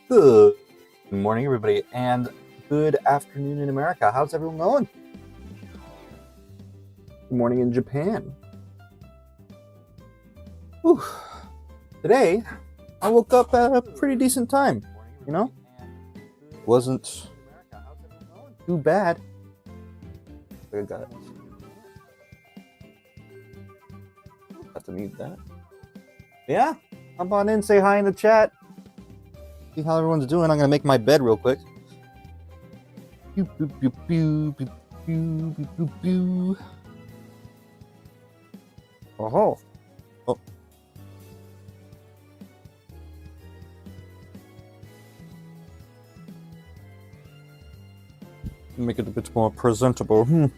Good morning, everybody, and good afternoon in America. How's everyone going? Good morning in Japan. Whew. Today, I woke up at a pretty decent time, you know? Wasn't too bad. I got it. Have to mute that. Yeah, hop on in, say hi in the chat. See how everyone's doing. I'm gonna make my bed real quick. Pew, pew, pew, pew, pew, pew, pew, pew, pew. Oh. Oh. Make it a bit more presentable.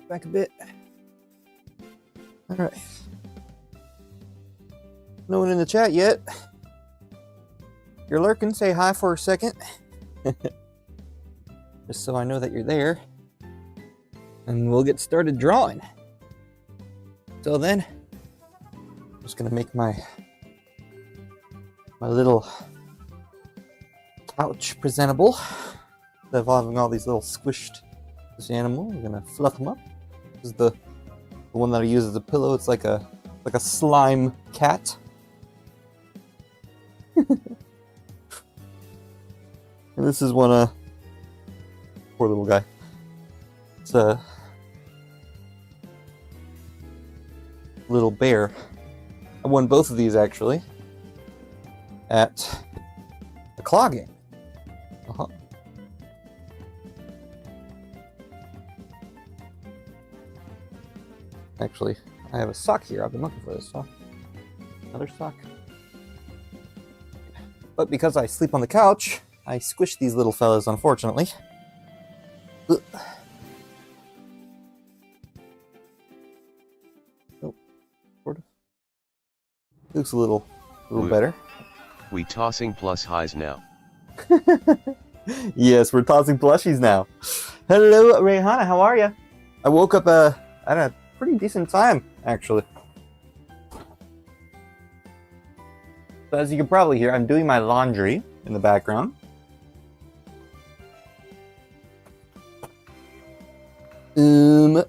Back a bit. All right. No one in the chat yet. If you're lurking, say hi for a second. Just so I know that you're there. And we'll get started drawing. Till then, I'm just gonna make my little couch presentable. Involving all these little squished animals. I'm gonna fluff them up. This is the one that I use as a pillow. It's like a slime cat. And this is one poor little guy. It's a little bear. I won both of these actually at the claw game. Actually, I have a sock here. I've been looking for this sock. Another sock. But because I sleep on the couch, I squish these little fellas, unfortunately. Ugh. Oh, sort of. Looks a little better. We tossing plus highs now. Yes, we're tossing plushies now. Hello, Rayhana, how are you? I woke up at a pretty decent time, actually. So as you can probably hear, I'm doing my laundry in the background.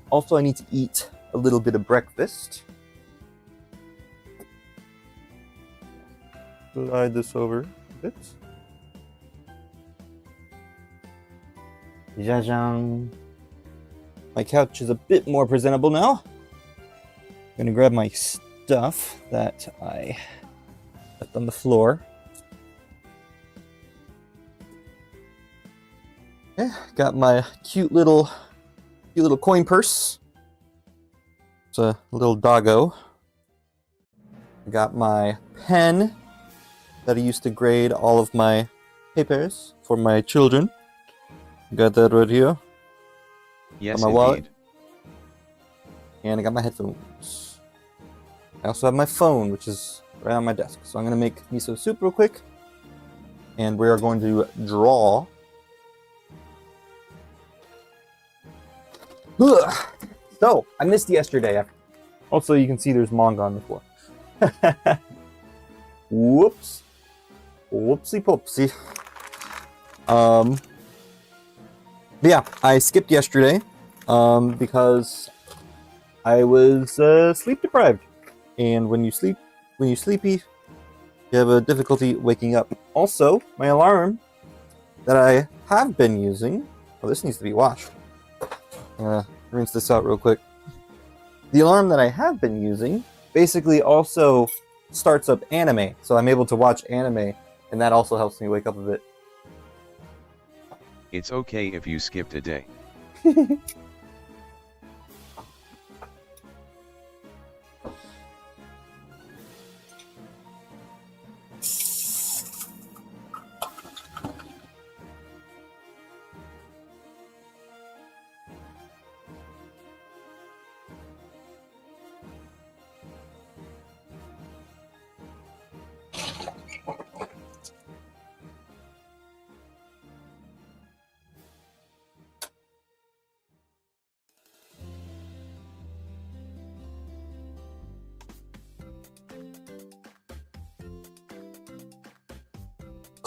Also I need to eat a little bit of breakfast. Slide this over a bit. Jajang. My couch is a bit more presentable now. I'm gonna grab my stuff that I left on the floor. Okay, got my cute little coin purse. It's a little doggo. I got my pen that I used to grade all of my papers for my children. Got that right here. Yes, got my wallet. indeed. And I got my headphones. I also have my phone, which is right on my desk. So I'm going to make miso soup real quick. And we are going to draw. Ugh. So, I missed yesterday. Also, you can see there's manga on the floor. Whoops. Whoopsie poopsie. But yeah, I skipped yesterday because I was sleep deprived. And when you're sleepy, you have a difficulty waking up. Also, my alarm that I have been using, oh, this needs to be washed. Rinse this out real quick. The alarm that I have been using basically also starts up anime. So I'm able to watch anime, and that also helps me wake up a bit. It's okay if you skipped a day.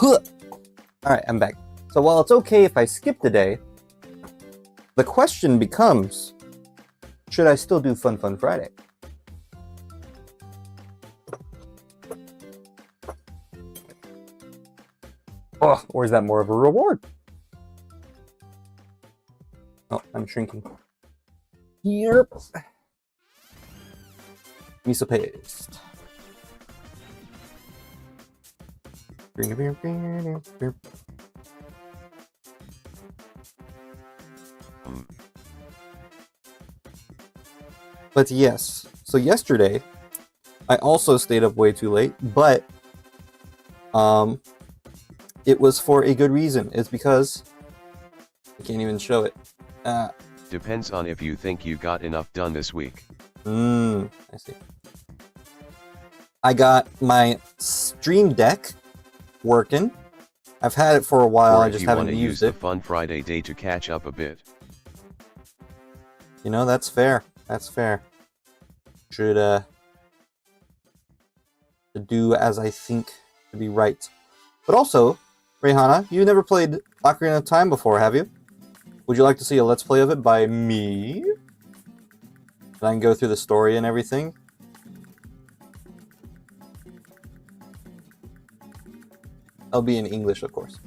Alright, I'm back. So while it's okay if I skip the day, the question becomes, should I still do Fun Fun Friday? Oh, or is that more of a reward? Oh, I'm shrinking. Yep. Miso paste. But yes, so yesterday, I also stayed up way too late, but it was for a good reason. It's because I can't even show it. Depends on if you think you got enough done this week. I see. I got my Stream Deck working. I've had it for a while, Or I if just you haven't want to used use it. the Fun Friday day to catch up a bit. You know, that's fair. That's fair. Should do as I think to be right. But also, Rehana, you never played Ocarina of Time before, have you? Would you like to see a Let's Play of it by me? And I can go through the story and everything? I'll be in English, of course.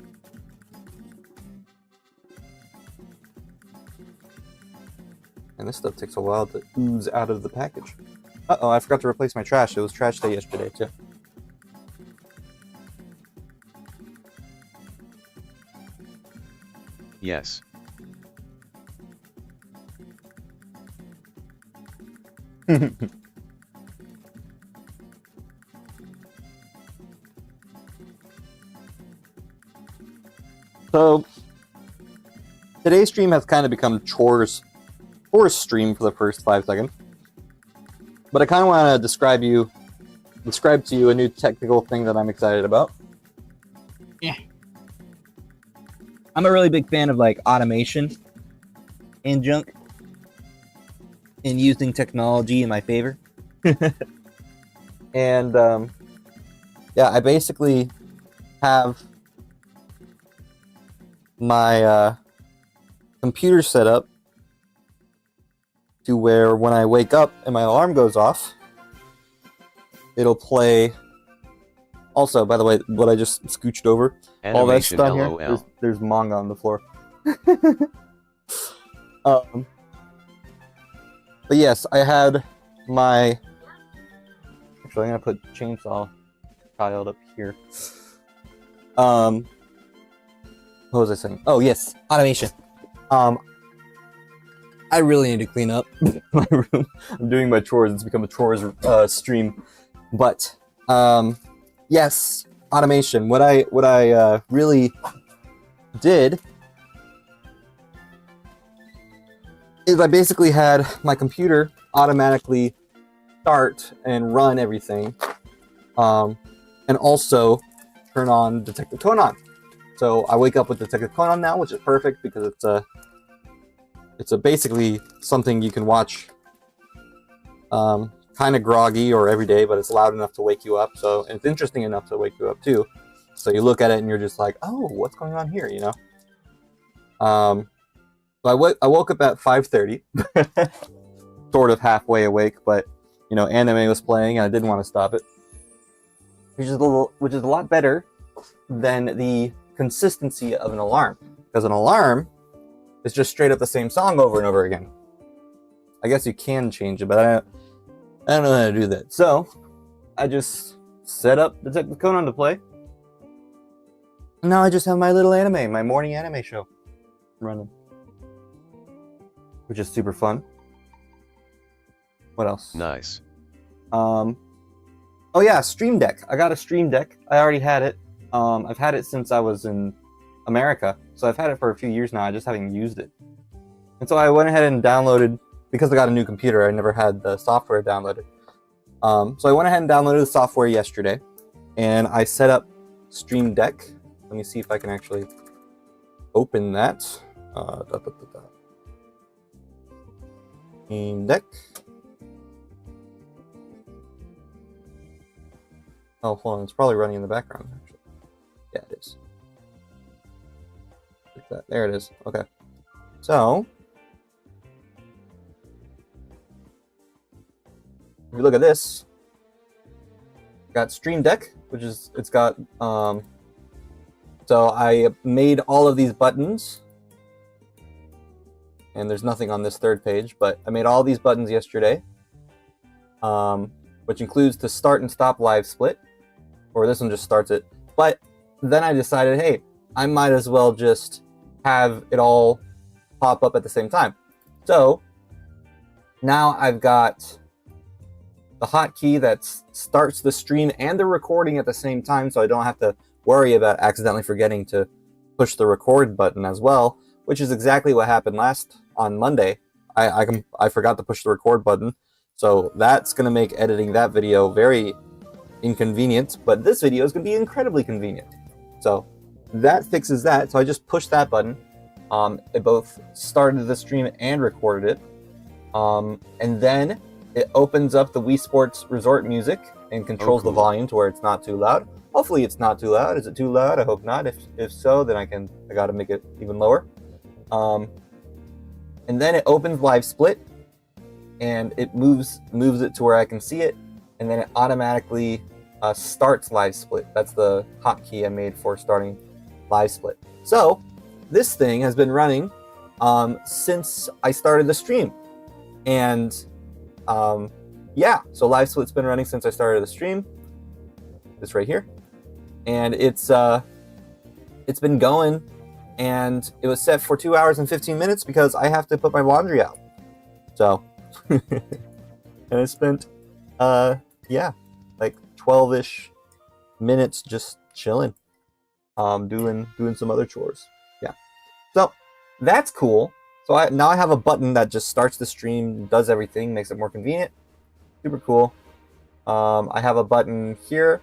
And this stuff takes a while to ooze out of the package. Uh-oh, I forgot to replace my trash. It was trash day yesterday, too. Yes. So, today's stream has kind of become chores stream for the first 5 seconds. But I kind of want to describe to you a new technical thing that I'm excited about. Yeah. I'm a really big fan of like automation and junk and using technology in my favor. And yeah, I basically have my computer set up to where when I wake up and my alarm goes off, it'll play. Also, by the way, what I just scooched over, all that Animation stuff LOL. here, there's manga on the floor. But yes, I had my. Actually, I'm gonna put chainsaw child up here. What was I saying? Oh yes, automation. I really need to clean up my room. I'm doing my chores. It's become a chores stream. But yes, automation. What I really did is I basically had my computer automatically start and run everything, and also turn on Detective Conan. So I wake up with Detective Conan now, which is perfect because it's basically something you can watch kind of groggy or every day, but it's loud enough to wake you up. So and it's interesting enough to wake you up too. So you look at it and you're just like, oh, what's going on here? You know. So I woke up at 5:30, sort of halfway awake, but you know, anime was playing and I didn't want to stop it, which is a lot better than the consistency of an alarm, because an alarm is just straight up the same song over and over again. I guess you can change it, but I don't know how to do that. So I just set up Detective Conan to play. And now I just have my little anime, my morning anime show running, which is super fun. What else? Nice. Oh yeah, Stream Deck. I got a Stream Deck. I already had it. I've had it since I was in America, so I've had it for a few years now. I just haven't used it. And so I went ahead and downloaded, because I got a new computer, I never had the software downloaded. So I went ahead and downloaded the software yesterday, and I set up Stream Deck. Let me see if I can actually open that. Stream Deck. Oh, hold on, it's probably running in the background, actually. Yeah, it is. There it is. Okay. So, if you look at this, got Stream Deck, which is, it's got, so I made all of these buttons, and there's nothing on this third page, but I made all these buttons yesterday, which includes to start and stop live split, or this one just starts it. But then I decided, hey, I might as well just have it all pop up at the same time. So now I've got the hotkey that starts the stream and the recording at the same time, so I don't have to worry about accidentally forgetting to push the record button as well, which is exactly what happened on Monday. I forgot to push the record button, so that's going to make editing that video very inconvenient, but this video is going to be incredibly convenient. So that fixes that. So I just pushed that button. It both started the stream and recorded it. And then it opens up the Wii Sports Resort music and controls the volume to where it's not too loud. Hopefully it's not too loud. Is it too loud? I hope not. If so, then I got to make it even lower. And then it opens Live Split, and it moves it to where I can see it, and then it automatically starts Live Split. That's the hotkey I made for starting Live Split. So this thing has been running since I started the stream, and yeah, so Live Split's been running since I started the stream. This right here, and it's been going, and it was set for 2 hours and 15 minutes because I have to put my laundry out. So, and I spent yeah, like 12-ish minutes just chilling, doing some other chores. Yeah, so that's cool. So now I have a button that just starts the stream, does everything, makes it more convenient. Super cool. I have a button here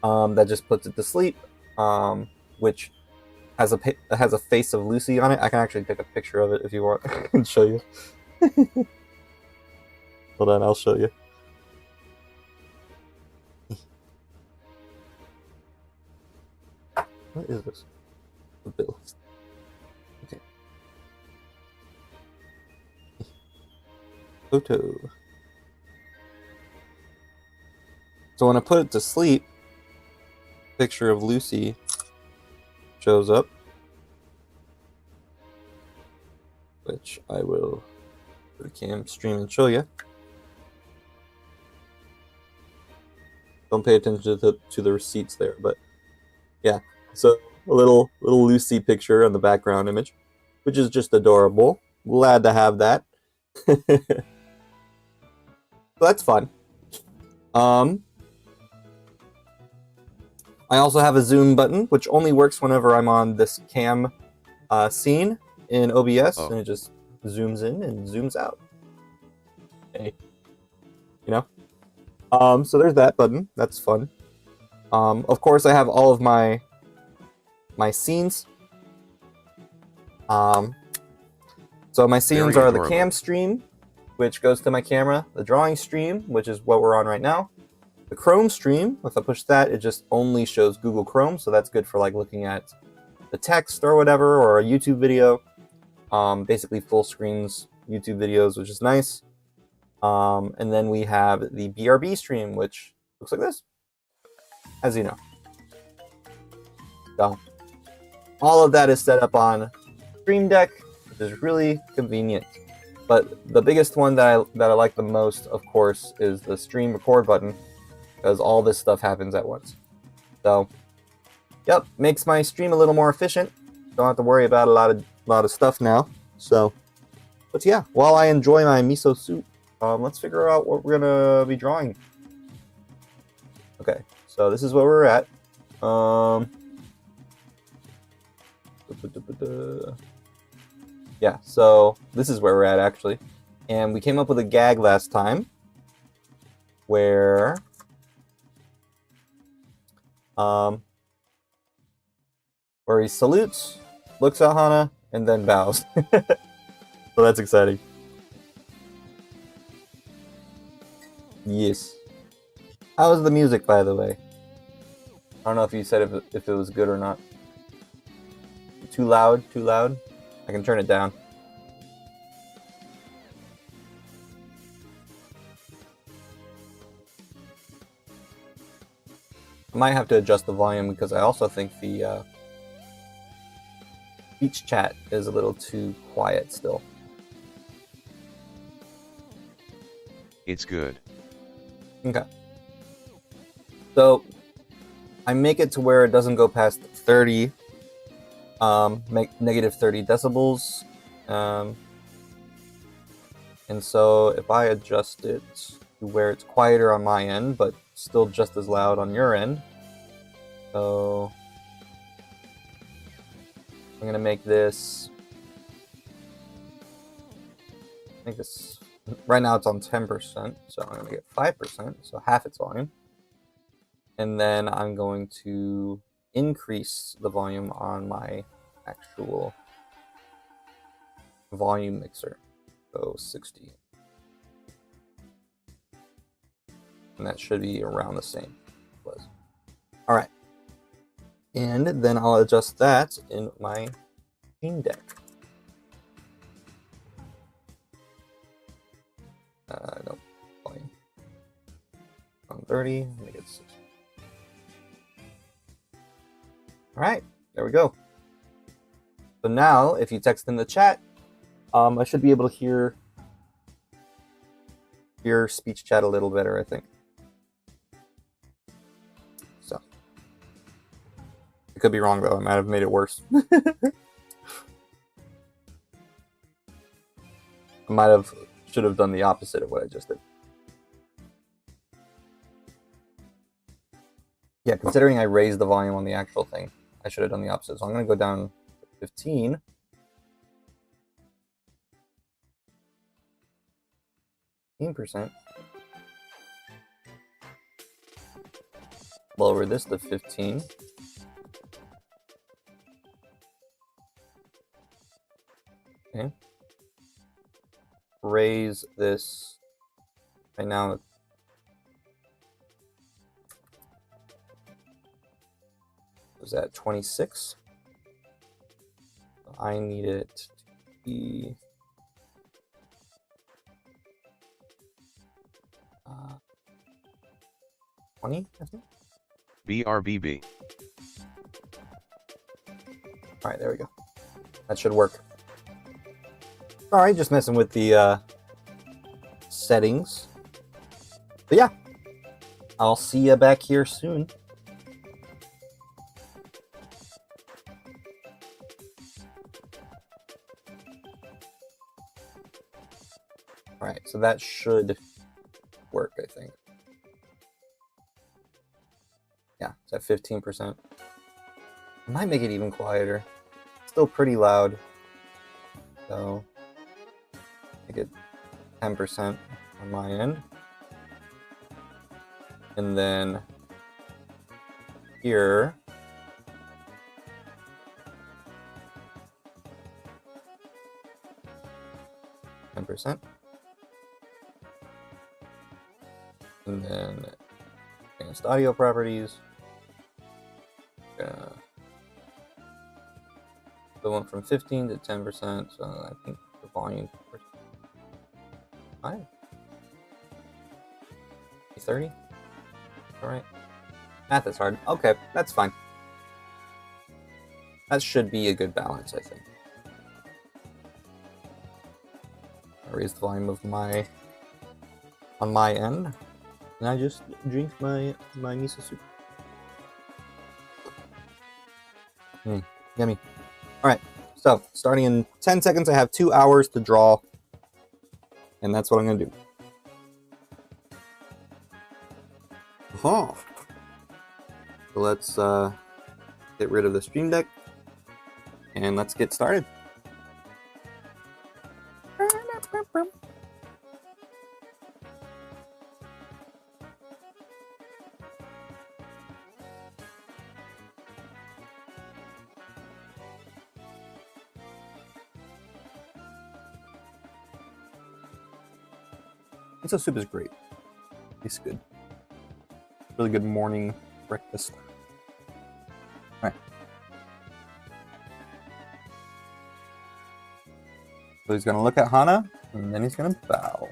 that just puts it to sleep, which has a face of Lucy on it. I can actually take a picture of it if you want and show you. Hold on, I'll show you. What is this? A bill. Okay. Photo. So when I put it to sleep, picture of Lucy shows up, which I will go to cam stream and show you. Don't pay attention to the receipts there, but yeah. So a little Lucy picture on the background image, which is just adorable. Glad to have that. So that's fun. I also have a zoom button, which only works whenever I'm on this cam scene in OBS, and it just zooms in and zooms out. Hey, you know. So there's that button. That's fun. Of course, I have all of my scenes. So my scenes are the cam stream, which goes to my camera, the drawing stream, which is what we're on right now, the Chrome stream. If I push that, it just only shows Google Chrome, so that's good for like looking at the text or whatever, or a YouTube video. Basically full screens YouTube videos, which is nice. And then we have the BRB stream, which looks like this, as you know. So all of that is set up on Stream Deck, which is really convenient. But the biggest one that I like the most, of course, is the stream record button, because all this stuff happens at once. So, yep, makes my stream a little more efficient. Don't have to worry about a lot of stuff now. So, but yeah, while I enjoy my miso soup, let's figure out what we're gonna be drawing. Okay, so this is where we're at. Yeah, so this is where we're at actually, and we came up with a gag last time where he salutes, looks at Hana, and then bows. So that's exciting. Yes. How was the music, by the way? I don't know if you said if it was good or not. too loud? Too loud? I can turn it down. I might have to adjust the volume because I also think the speech chat is a little too quiet still. It's good. Okay. So I make it to where it doesn't go past 30, make negative 30 decibels. And so if I adjust it to where it's quieter on my end, but still just as loud on your end. So I'm gonna make this right now it's on 10%, so I'm gonna make it 5%, so half its volume. And then I'm going to increase the volume on my actual volume mixer. So 60. And that should be around the same as it was. All right. And then I'll adjust that in my Steam Deck. No, volume. On 30, make it 60. All right, there we go. So now, if you text in the chat, I should be able to hear your speech chat a little better, I think. So, I could be wrong though. I might have made it worse. Should have done the opposite of what I just did. Yeah, considering I raised the volume on the actual thing, I should have done the opposite. So I'm going to go down to 15. %. Lower this to 15. Okay. Raise this right now. Was that 26? I need it to be 20, I think. BRBB. All right, there we go. That should work. All right, just messing with the settings. But yeah, I'll see you back here soon. All right, so that should work, I think. Yeah, it's at 15%. I might make it even quieter. Still pretty loud. So, make it 10% on my end. And then here, %. And then advanced audio properties. So it went from 15 to 10%. So I think the volume. 5? 30? All right. Math is hard. Okay, that's fine. That should be a good balance, I think. I raise the volume of on my end, and I just drink my miso soup. Yummy. All right. So starting in 10 seconds, I have 2 hours to draw, and that's what I'm gonna do. So let's get rid of the Stream Deck, and let's get started. Miso soup is great. It's good. Really good morning breakfast. All right. So he's gonna look at Hana, and then he's gonna bow.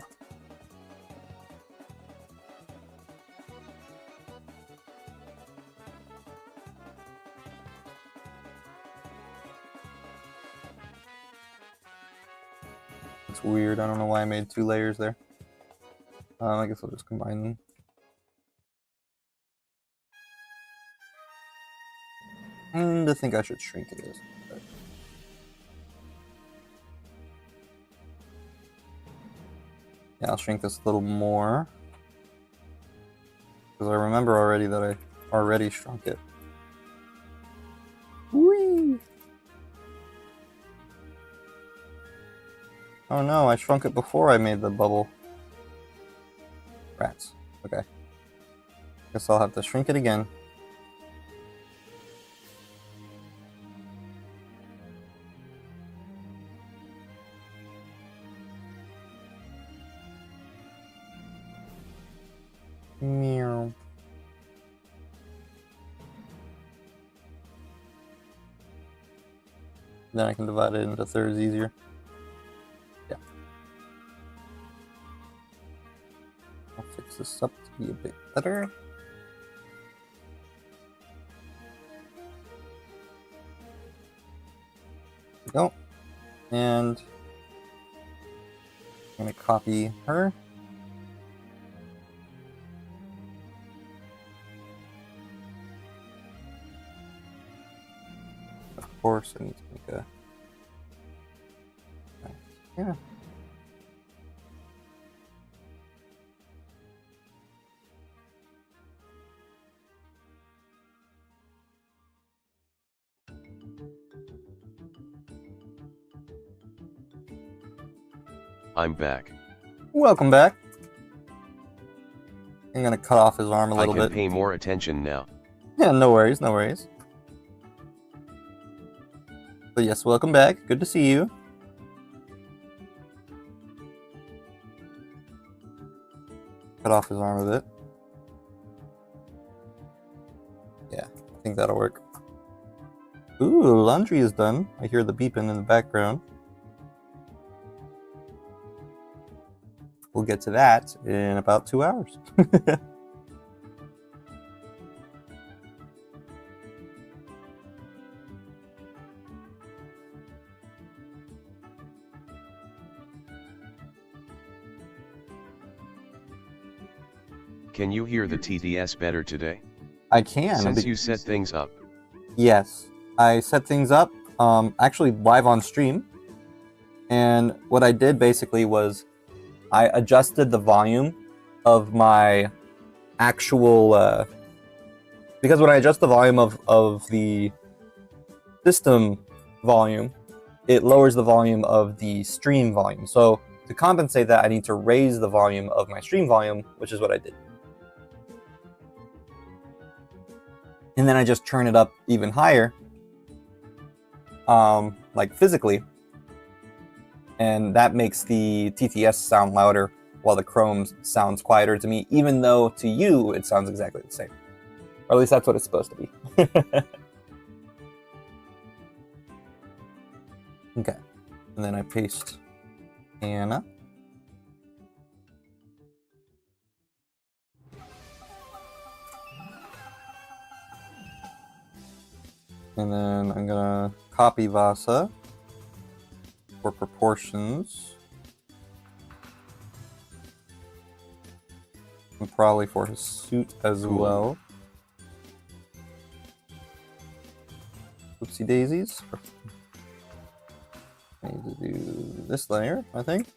It's weird. I don't know why I made 2 layers there. I guess I'll just combine them. And I think I should shrink it. Yeah, I'll shrink this a little more. Because I remember already that I already shrunk it. Whee! Oh no, I shrunk it before I made the bubble. Rats. Okay. Guess I'll have to shrink it again. Meow. Then I can divide it into thirds easier. Yeah. I'll fix this up to be a bit better. There we go. And I'm going to copy her. Of course, I need to make a... Yeah. I'm back. Welcome back. I'm gonna cut off his arm a little I can bit. pay more attention now. Yeah, no worries, no worries. But yes, welcome back. Good to see you. Cut off his arm a bit. Yeah, I think that'll work. Ooh, laundry is done. I hear the beeping in the background. We'll get to that in about 2 hours. Can you hear the TTS better today? I can. Since you set things up. Yes, I set things up, actually live on stream. And what I did basically was I adjusted the volume of my actual, because when I adjust the volume of the system volume, it lowers the volume of the stream volume. So to compensate that, I need to raise the volume of my stream volume, which is what I did. And then I just turn it up even higher, like physically. And that makes the TTS sound louder while the Chrome sounds quieter to me, even though to you it sounds exactly the same. Or at least that's what it's supposed to be. Okay. And then I paste Hana. And then I'm gonna copy Vassa for proportions. And probably for his suit as well. Oopsie daisies. I need to do this layer, I think.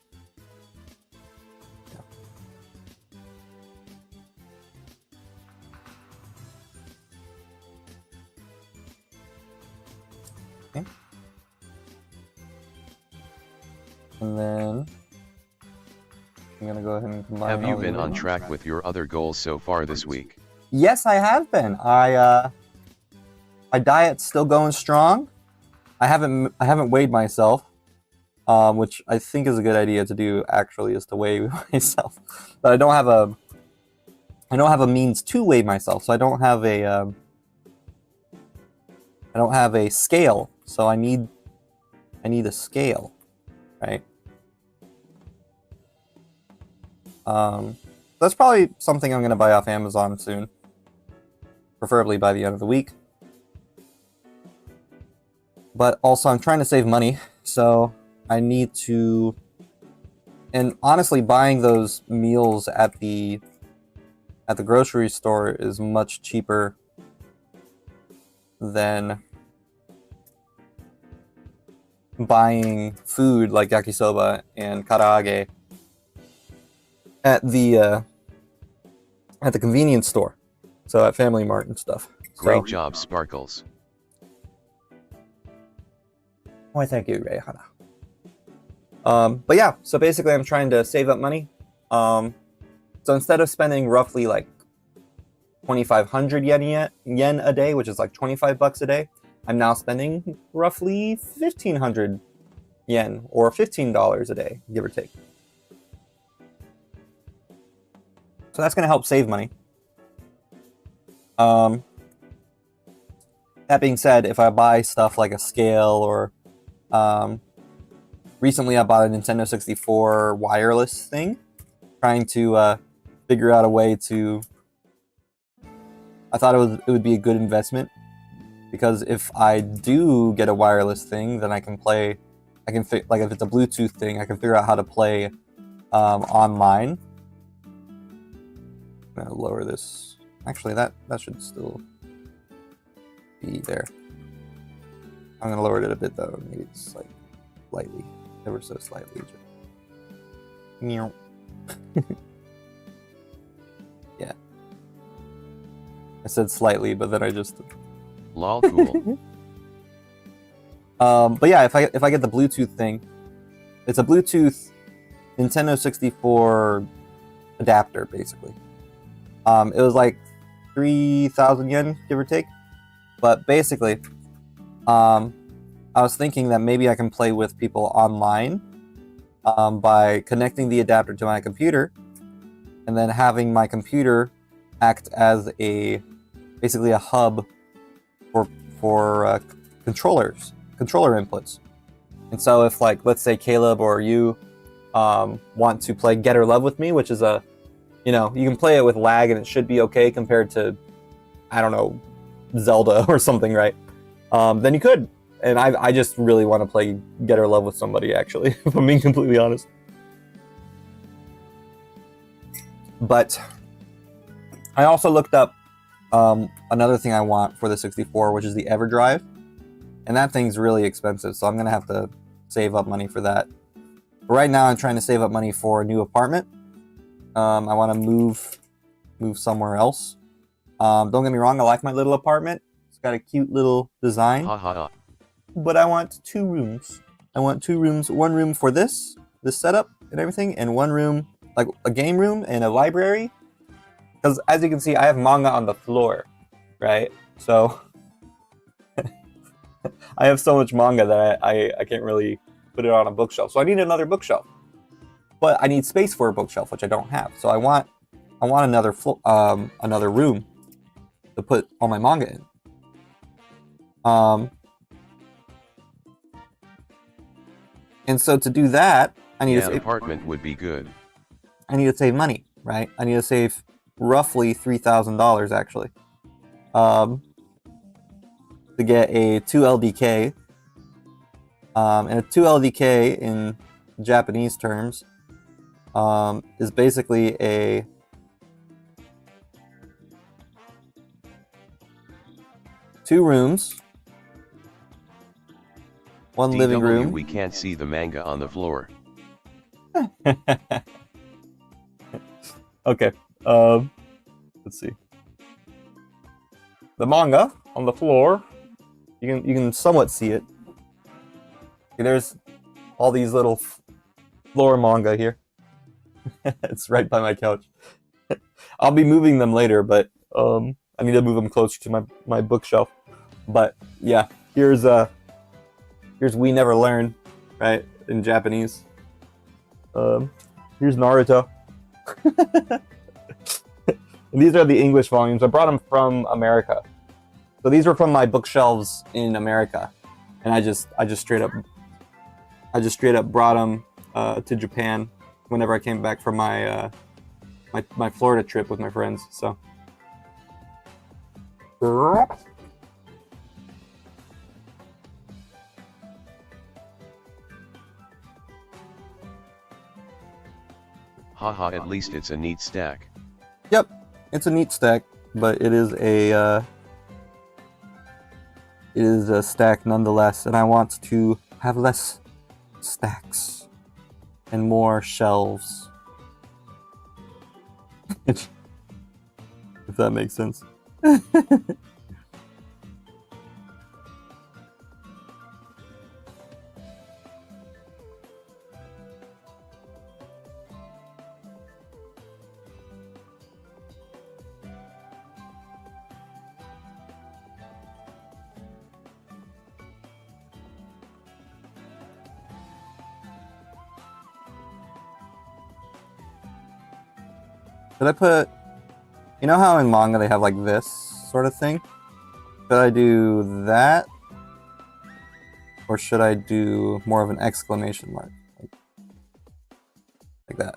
Okay. And then I'm gonna go ahead and combine. Have you all been these on ones. track with your other goals so far this week? Yes, I have been. My diet's still going strong. I haven't weighed myself, which I think is a good idea to do. Actually, is to weigh myself, but I don't have a means to weigh myself, so I don't have a scale. So I need a scale, right? That's probably something I'm going to buy off Amazon soon. Preferably by the end of the week. But also I'm trying to save money, so I need to... And honestly, buying those meals at the grocery store is much cheaper than buying food like yakisoba and karaage at the convenience store. So at Family Mart and stuff. Great job, Sparkles. Why, thank you, Rayhana. But yeah, so basically I'm trying to save up money. So instead of spending roughly like 2,500 yen a day, which is like 25 bucks a day, I'm now spending roughly 1,500 yen or $15 a day, give or take. So that's going to help save money. That being said, if I buy stuff like a scale or recently I bought a Nintendo 64 wireless thing, trying to figure out a way to... I thought it would be a good investment, because if I do get a wireless thing, then I can play... like if it's a Bluetooth thing, I can figure out how to play online. I'm gonna lower this. Actually, that should still be there. I'm gonna lower it a bit though. Maybe it's like slightly, ever so slightly. Meow. Yeah. I said slightly, but then I just. Lol, cool. But yeah, if I get the Bluetooth thing, it's a Bluetooth Nintendo 64 adapter basically. It was like 3,000 yen, give or take. But basically, I was thinking that maybe I can play with people online by connecting the adapter to my computer, and then having my computer act as basically a hub for controller inputs. And so if, like, let's say Caleb or you want to play Get or Love with me, which is a, you know, you can play it with lag and it should be okay compared to, I don't know, Zelda or something, right? Then you could. And I just really want to play Get or Love with somebody, actually, if I'm being completely honest. But I also looked up another thing I want for the 64, which is the EverDrive. And that thing's really expensive, so I'm going to have to save up money for that. But right now I'm trying to save up money for a new apartment. I want to move somewhere else. Don't get me wrong, I like my little apartment. It's got a cute little design. Ha ha ha. But I want 2 rooms. I want 2 rooms. 1 room for this setup and everything, and 1 room, like a game room and a library. Because as you can see, I have manga on the floor, right? So I have so much manga that I can't really put it on a bookshelf. So I need another bookshelf. But I need space for a bookshelf, which I don't have. So I want another room to put all my manga in. And so to do that, I need to save... apartment would be good. I need to save money, right? I need to save roughly $3,000 actually. To get a 2 LDK. And a 2 LDK in Japanese terms is basically a two rooms, 1 living room. We can't see the manga on the floor. Okay. Let's see. The manga on the floor. You can somewhat see it. Okay, there's all these little floor manga here. It's right by my couch. I'll be moving them later, but I need to move them closer to my bookshelf. But yeah, here's We Never Learn, right, in Japanese. Here's Naruto. And these are the English volumes. I brought them from America. So these were from my bookshelves in America, and I just straight up brought them to Japan whenever I came back from my my Florida trip with my friends. So. Haha, at least it's a neat stack. Yep, it's a neat stack, but it is a stack nonetheless, and I want to have less stacks and more shelves. If that makes sense. Should I put, you know how in manga they have like this sort of thing? Should I do that? Or should I do more of an exclamation mark? Like that.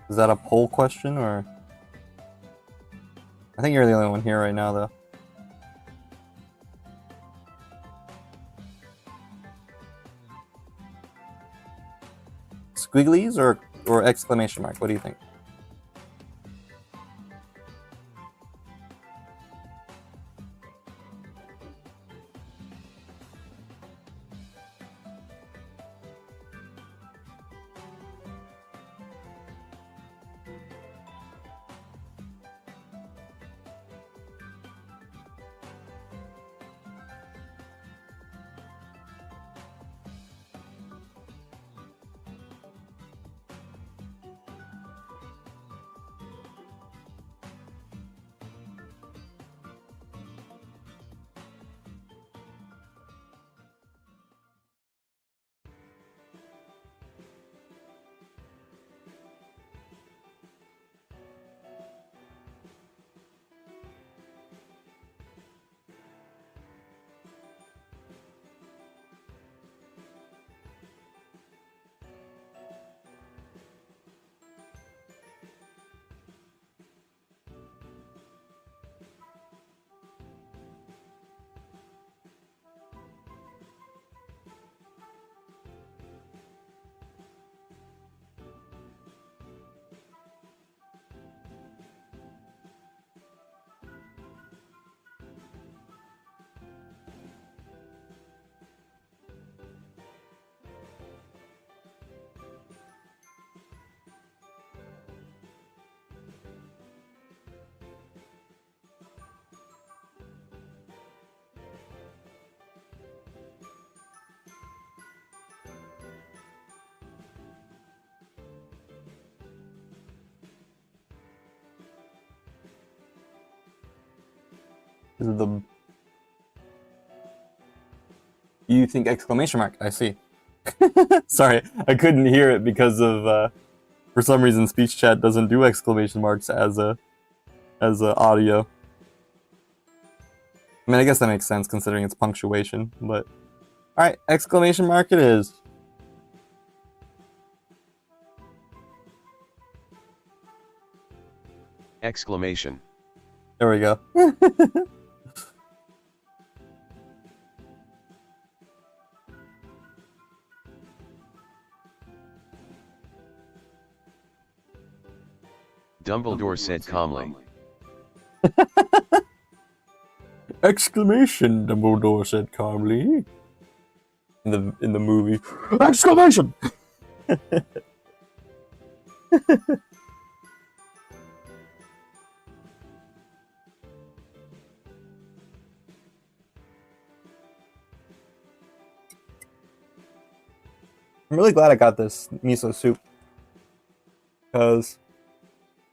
Is that a poll question, or? I think you're the only one here right now, though. Squigglies or exclamation mark? What do you think? Is it the... You think exclamation mark? I see. Sorry, I couldn't hear it because of for some reason speech chat doesn't do exclamation marks as a audio. I mean, I guess that makes sense considering it's punctuation, but all right, exclamation mark it is. Exclamation. There we go. Dumbledore said calmly. Exclamation, Dumbledore said calmly. In the movie. Exclamation! I'm really glad I got this miso soup because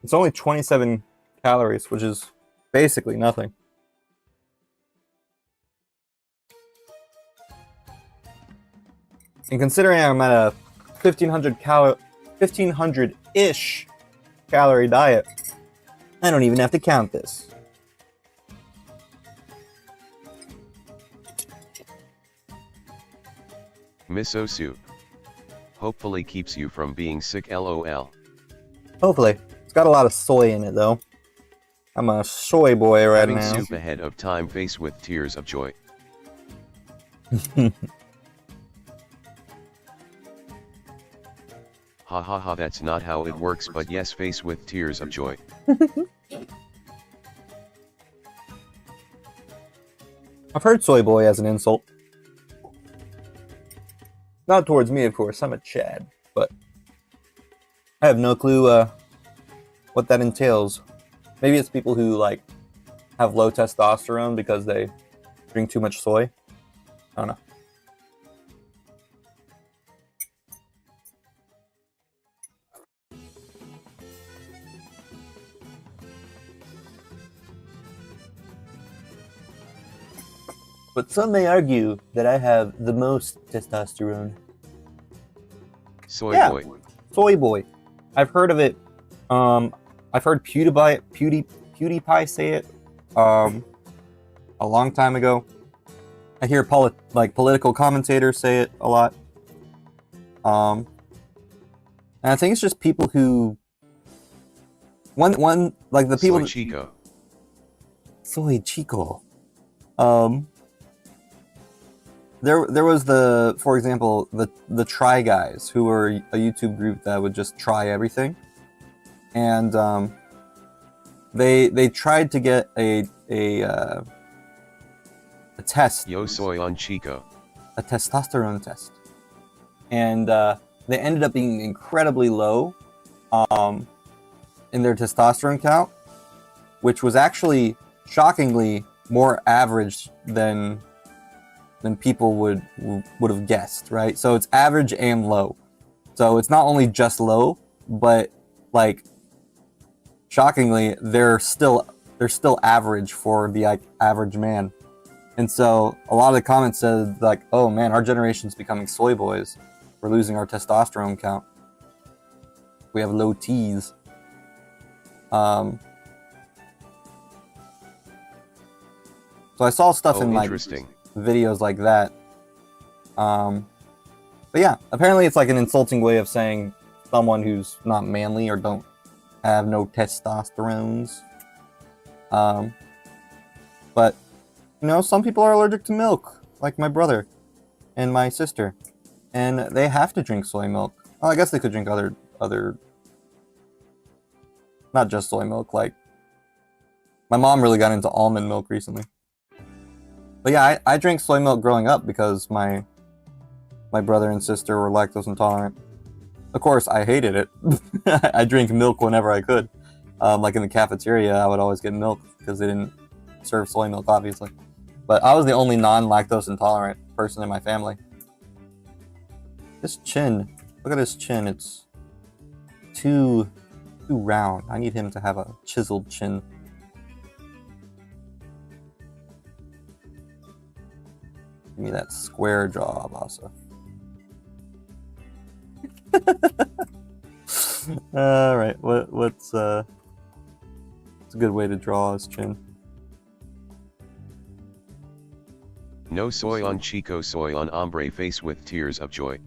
it's only 27 calories, which is basically nothing. And considering I'm at a 1500-ish calorie diet, I don't even have to count this. Miso soup. Hopefully keeps you from being sick lol. Hopefully. It's got a lot of soy in it, though. I'm a soy boy right Having now. soup ahead of time, face with tears of joy. Ha ha ha, that's not how it works, but yes, face with tears of joy. I've heard soy boy as an insult. Not towards me, of course. I'm a Chad, but I have no clue what that entails. Maybe it's people who like have low testosterone because they drink too much soy. I don't know. But some may argue that I have the most testosterone. Soy Yeah. boy. Soy boy. I've heard of it. I've heard PewDiePie say it a long time ago. I hear political commentators say it a lot. And I think it's just people who one like the people Soy Chico. Soy Chico. There was for example, the Try Guys, who were a YouTube group that would just try everything, and they tried to get a test, Yo soy on Chico. a testosterone test, and they ended up being incredibly low in their testosterone count, which was actually shockingly more average than people would have guessed, right? So it's average and low. So it's not only just low, but like shockingly, they're still average for the like average man. And so a lot of the comments said like, "Oh man, our generation's becoming soy boys. We're losing our testosterone count. We have low T's." So I saw stuff in like Interesting. videos like that. But yeah, apparently it's like an insulting way of saying someone who's not manly or don't have no testosterones. But you know, some people are allergic to milk, like my brother and my sister, and they have to drink soy milk. Well, I guess they could drink other, not just soy milk. Like my mom really got into almond milk recently. But yeah, I drank soy milk growing up because my brother and sister were lactose intolerant. Of course, I hated it. I drank milk whenever I could. Like in the cafeteria, I would always get milk because they didn't serve soy milk, obviously. But I was the only non-lactose intolerant person in my family. This chin, look at his chin. It's too round. I need him to have a chiseled chin. Give me that square jaw, Vassa. All right, what's a good way to draw his chin? No soy on Chico, soy on hombre, face with tears of joy.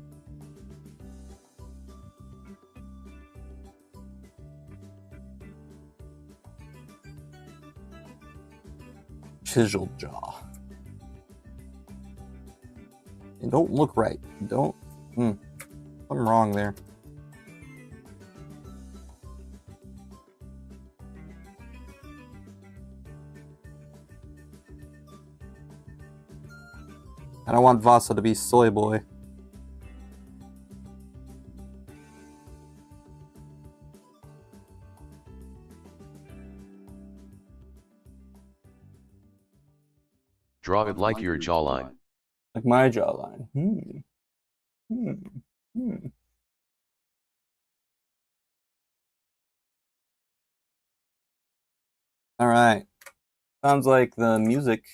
Chiseled jaw. It don't look right. Don't. Something wrong there. I don't want Vassa to be soy boy. Draw it like your jawline. Like my jawline. All right. Sounds like the music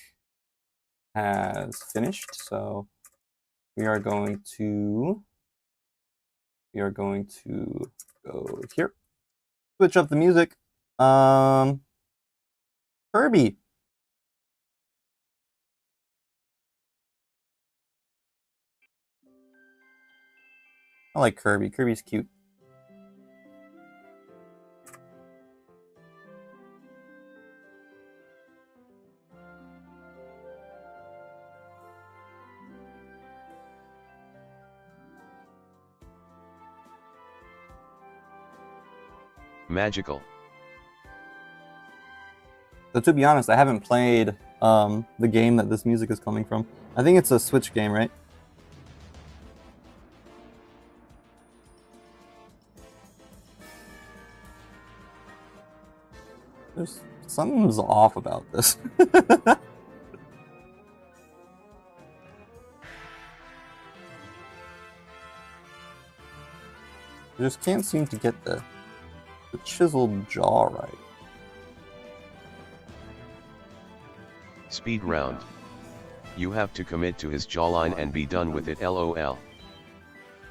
has finished, so we are going to go here. Switch up the music. Kirby. I like Kirby. Kirby's cute. Magical. So to be honest, I haven't played the game that this music is coming from. I think it's a Switch game, right? There's something's off about this. I just can't seem to get the chiseled jaw right. Speed round. You have to commit to his jawline and be done with it, lol.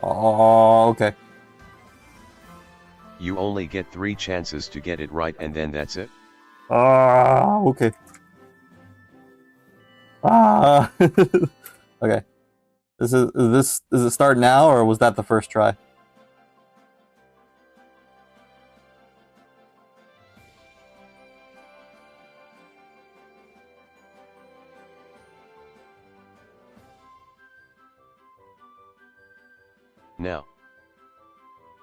Oh, okay. You only get 3 chances to get it right and then that's it. Ah, okay. Ah, okay. Does it start now, or was that the first try? Now.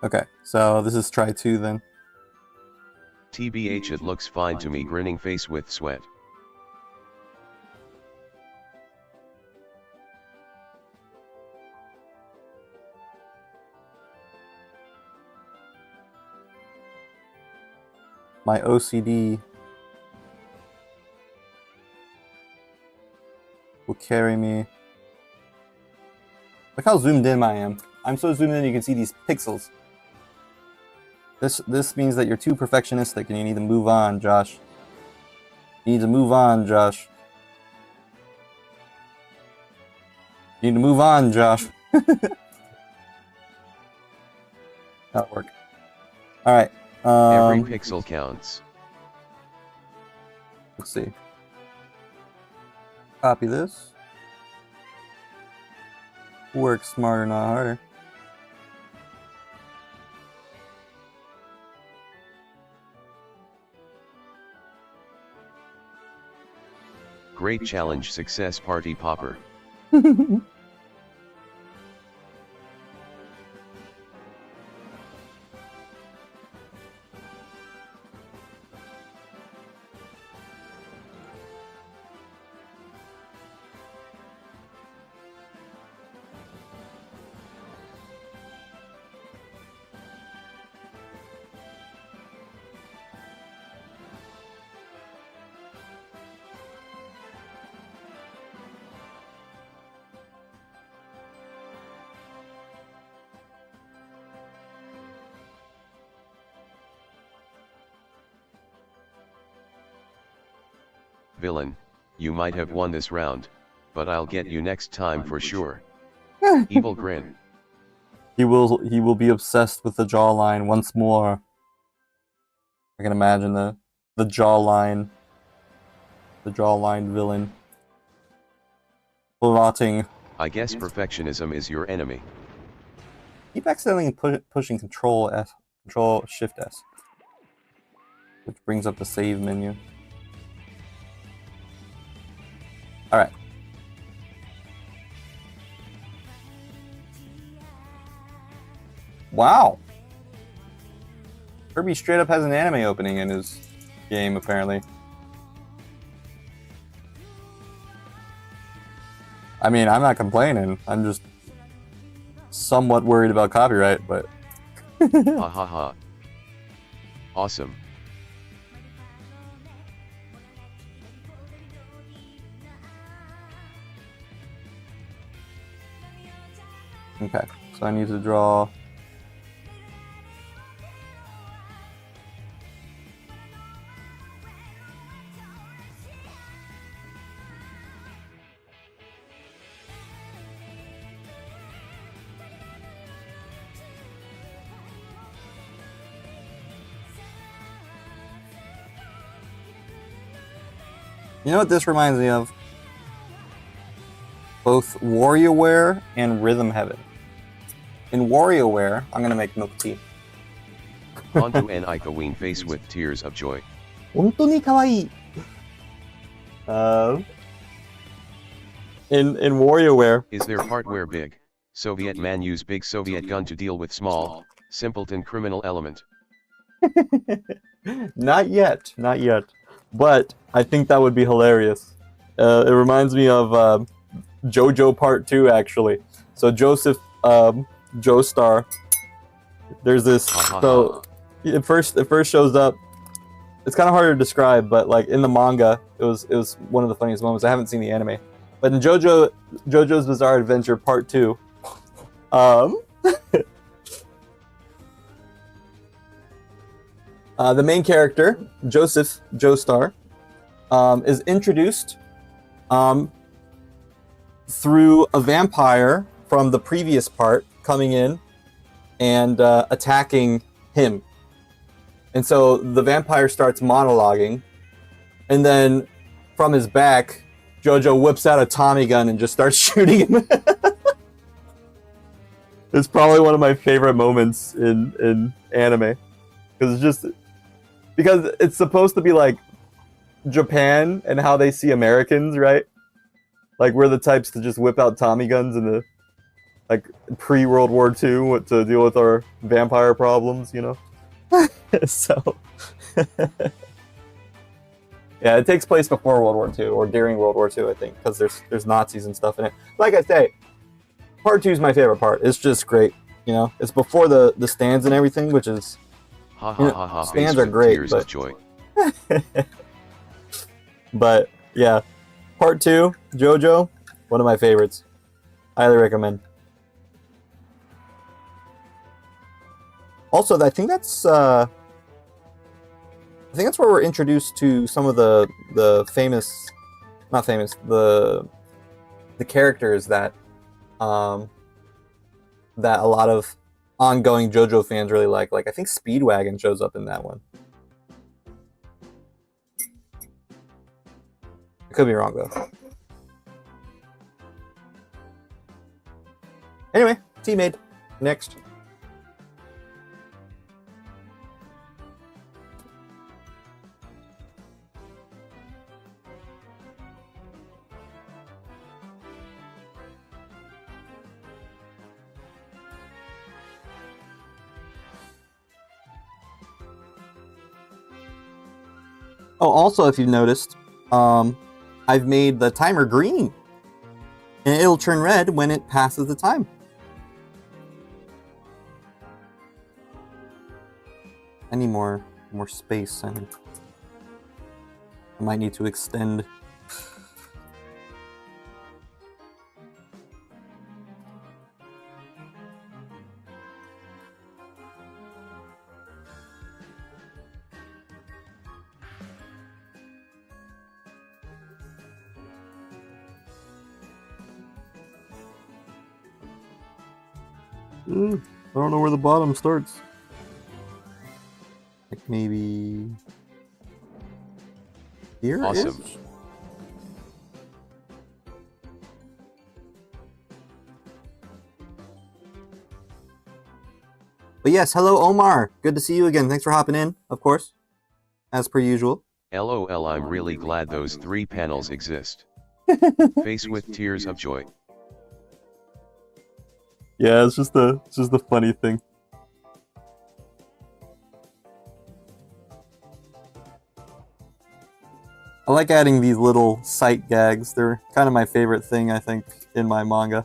Okay, so this is try 2 then. TBH, it looks fine to me, grinning face with sweat. My OCD will carry me. Look how zoomed in I am. I'm so zoomed in you can see these pixels. This means that you're too perfectionistic and you need to move on, Josh. You need to move on, Josh. You need to move on, Josh. That'll work. Alright. Every pixel counts. Let's see. Copy this. Work smarter, not harder. Great challenge, success, party popper. Villain, you might have won this round, but I'll get you next time for sure. Evil grin. He will be obsessed with the jawline once more. I can imagine the jawline villain plotting. I guess perfectionism is your enemy. Keep accidentally pushing Control Shift S, which brings up the save menu. All right. Wow. Kirby straight up has an anime opening in his game, apparently. I mean, I'm not complaining. I'm just somewhat worried about copyright, but... Ha ha ha. Awesome. Okay, so I need to draw... You know what this reminds me of? Both WarioWare and Rhythm Heaven. In WarioWare, I'm gonna make milk tea. Honto and Ikaween face with tears of joy. 本当に可愛い. In WarioWare, Is there part where big Soviet man use big Soviet gun to deal with small, simpleton criminal element? not yet, but I think that would be hilarious. It reminds me of JoJo Part 2, actually. So Joseph, Joestar, there's this, so it first shows up. It's kind of hard to describe, but like in the manga, it was one of the funniest moments. I haven't seen the anime, but in JoJo's Bizarre Adventure Part 2, the main character, Joseph Joestar, is introduced through a vampire from the previous part coming in and attacking him. And so the vampire starts monologuing, and then from his back, Jojo whips out a Tommy gun and just starts shooting him. It's probably one of my favorite moments in anime. Because it's supposed to be like Japan and how they see Americans, right? Like we're the types to just whip out Tommy guns in the like pre-World War II to deal with our vampire problems, you know? So yeah, it takes place before World War II or during World War II, I think, because there's Nazis and stuff in it. Like I say, Part 2 is my favorite part. It's just great, you know. It's before the stands and everything, which is stands are great, tears of joy. But yeah, Part 2, JoJo, one of my favorites. Highly recommend. Also, I think that's where we're introduced to some of the characters that that a lot of ongoing JoJo fans really like. Like I think Speedwagon shows up in that one. I could be wrong though. Anyway, tea made. Next. Oh, also, if you've noticed, I've made the timer green, and it'll turn red when it passes the time. I need more space, and I might need to extend. I don't know where the bottom starts. Like maybe here. Awesome. But yes, hello Omar. Good to see you again. Thanks for hopping in, of course, as per usual. LOL, I'm really glad those 3 panels exist. Face with tears of joy. Yeah, it's just a funny thing. I like adding these little sight gags. They're kind of my favorite thing, I think, in my manga.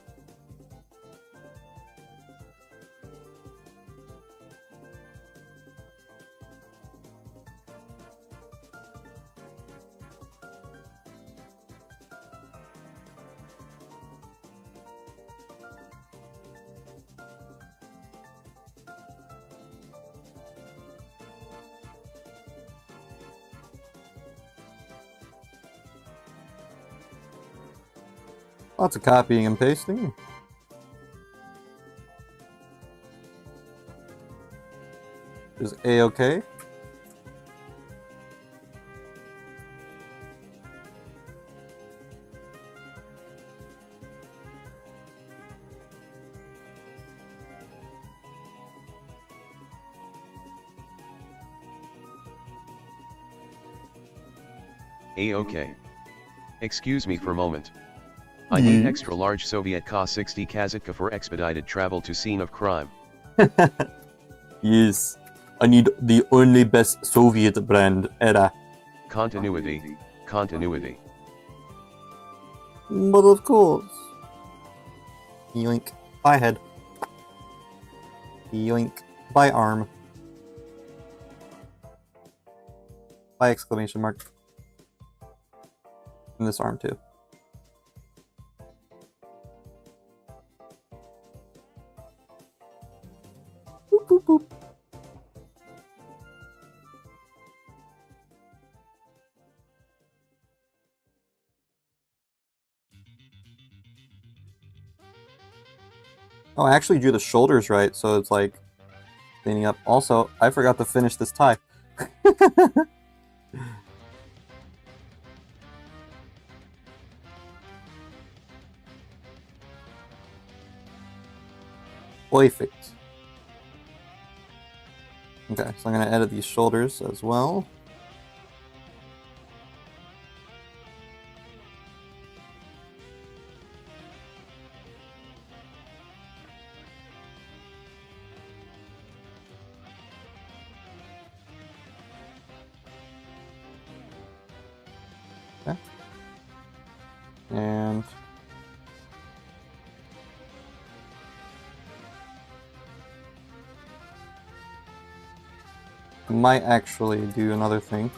Lots of copying and pasting. Is A-okay? A-okay. Excuse me for a moment. I need Mhm. extra large Soviet Ka-60 Kazatka for expedited travel to scene of crime. Yes. I need the only best Soviet brand era. Continuity, continuity. But of course. Yoink. By head. Yoink. By arm. By exclamation mark. And this arm too. Boop, boop, boop. Oh, I actually drew the shoulders right, so it's like leaning up. Also, I forgot to finish this tie. Perfect. Okay, so I'm going to edit these shoulders as well. Okay. And I might actually do another thing.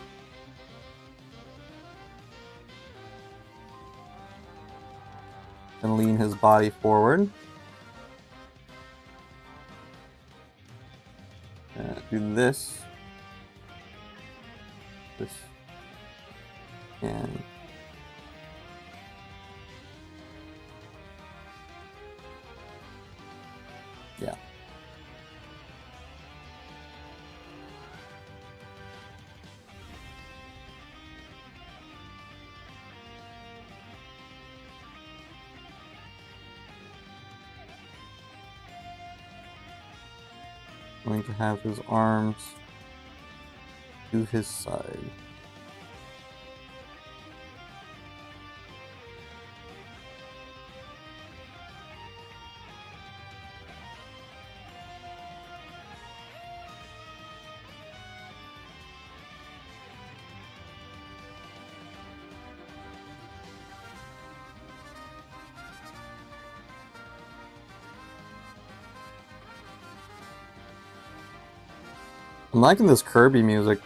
And lean his body forward. Do this. This. And yeah. Going to have his arms to his side. I'm liking this Kirby music.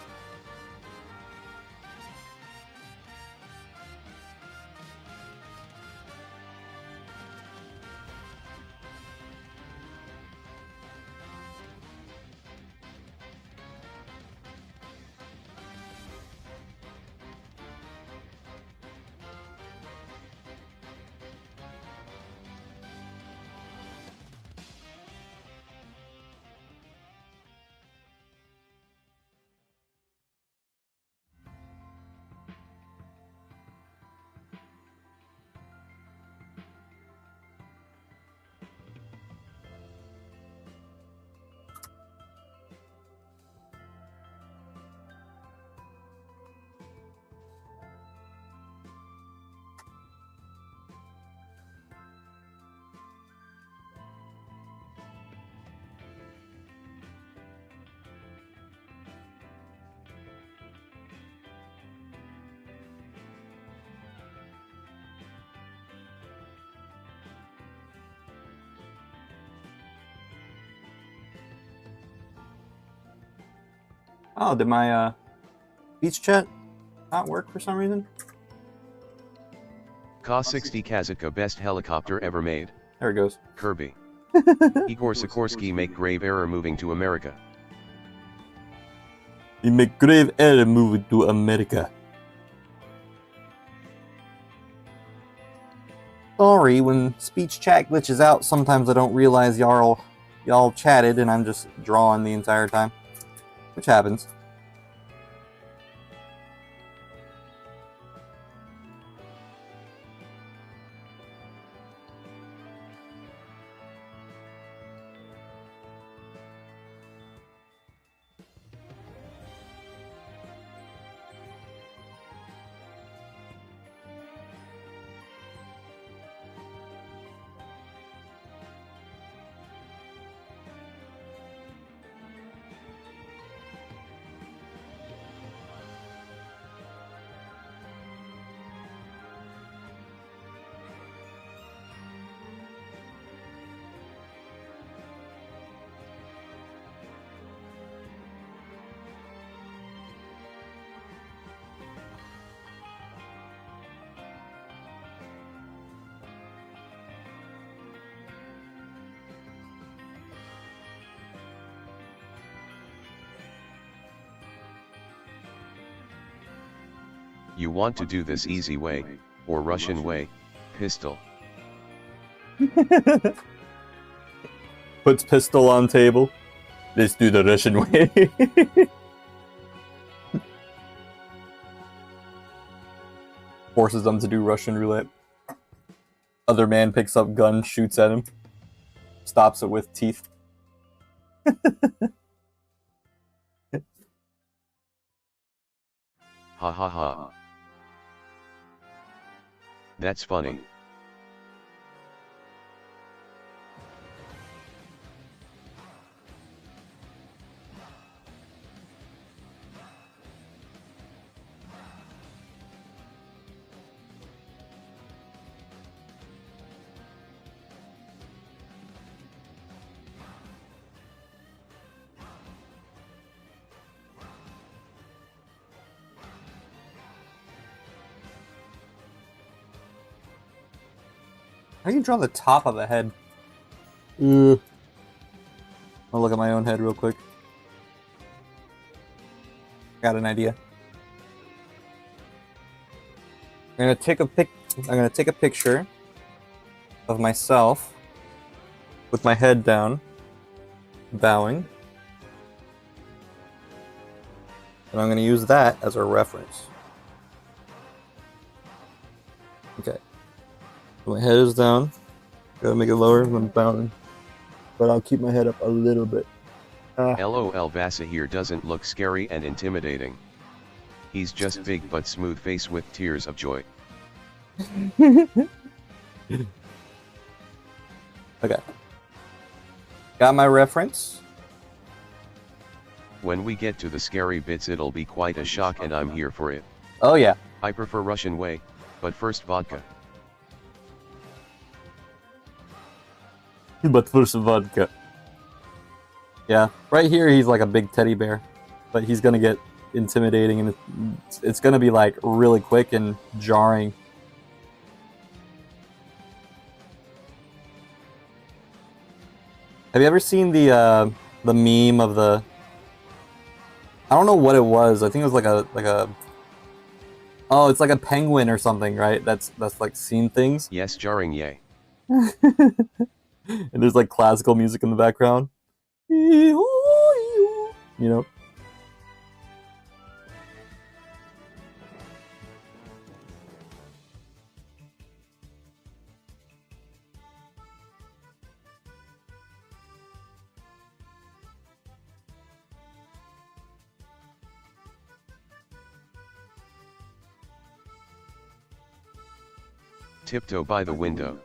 Oh, did my speech chat not work for some reason? Ka-60 Kazatka best helicopter ever made. There it goes. Kirby. Igor Sikorsky make grave error moving to America. You make grave error moving to America. Sorry, when speech chat glitches out, sometimes I don't realize y'all chatted and I'm just drawing the entire time. Which happens. You want to do this easy way, or Russian way, pistol. Puts pistol on table. Let's do the Russian way. Forces them to do Russian roulette. Other man picks up gun, shoots at him. Stops it with teeth. Ha ha ha. That's funny. How do you draw the top of the head? I'll look at my own head real quick. Got an idea. I'm gonna take a picture of myself with my head down, bowing, and I'm gonna use that as a reference. Okay. My head is down. Gotta make it lower when I'm bowing. But I'll keep my head up a little bit. LOL Vassa here doesn't look scary and intimidating. He's just big but smooth face with tears of joy. Okay. Got my reference. When we get to the scary bits it'll be quite a shock and I'm here for it. Oh yeah. I prefer Russian way, but first vodka. But first vodka. Yeah, right here he's like a big teddy bear, but he's gonna get intimidating and it's gonna be like really quick and jarring. Have you ever seen the meme of the? I don't know what it was. I think it was like a. Oh, it's like a penguin or something, right? That's like seen things. Yes, jarring, yay. And there's like classical music in the background. You know. Tiptoe by the window.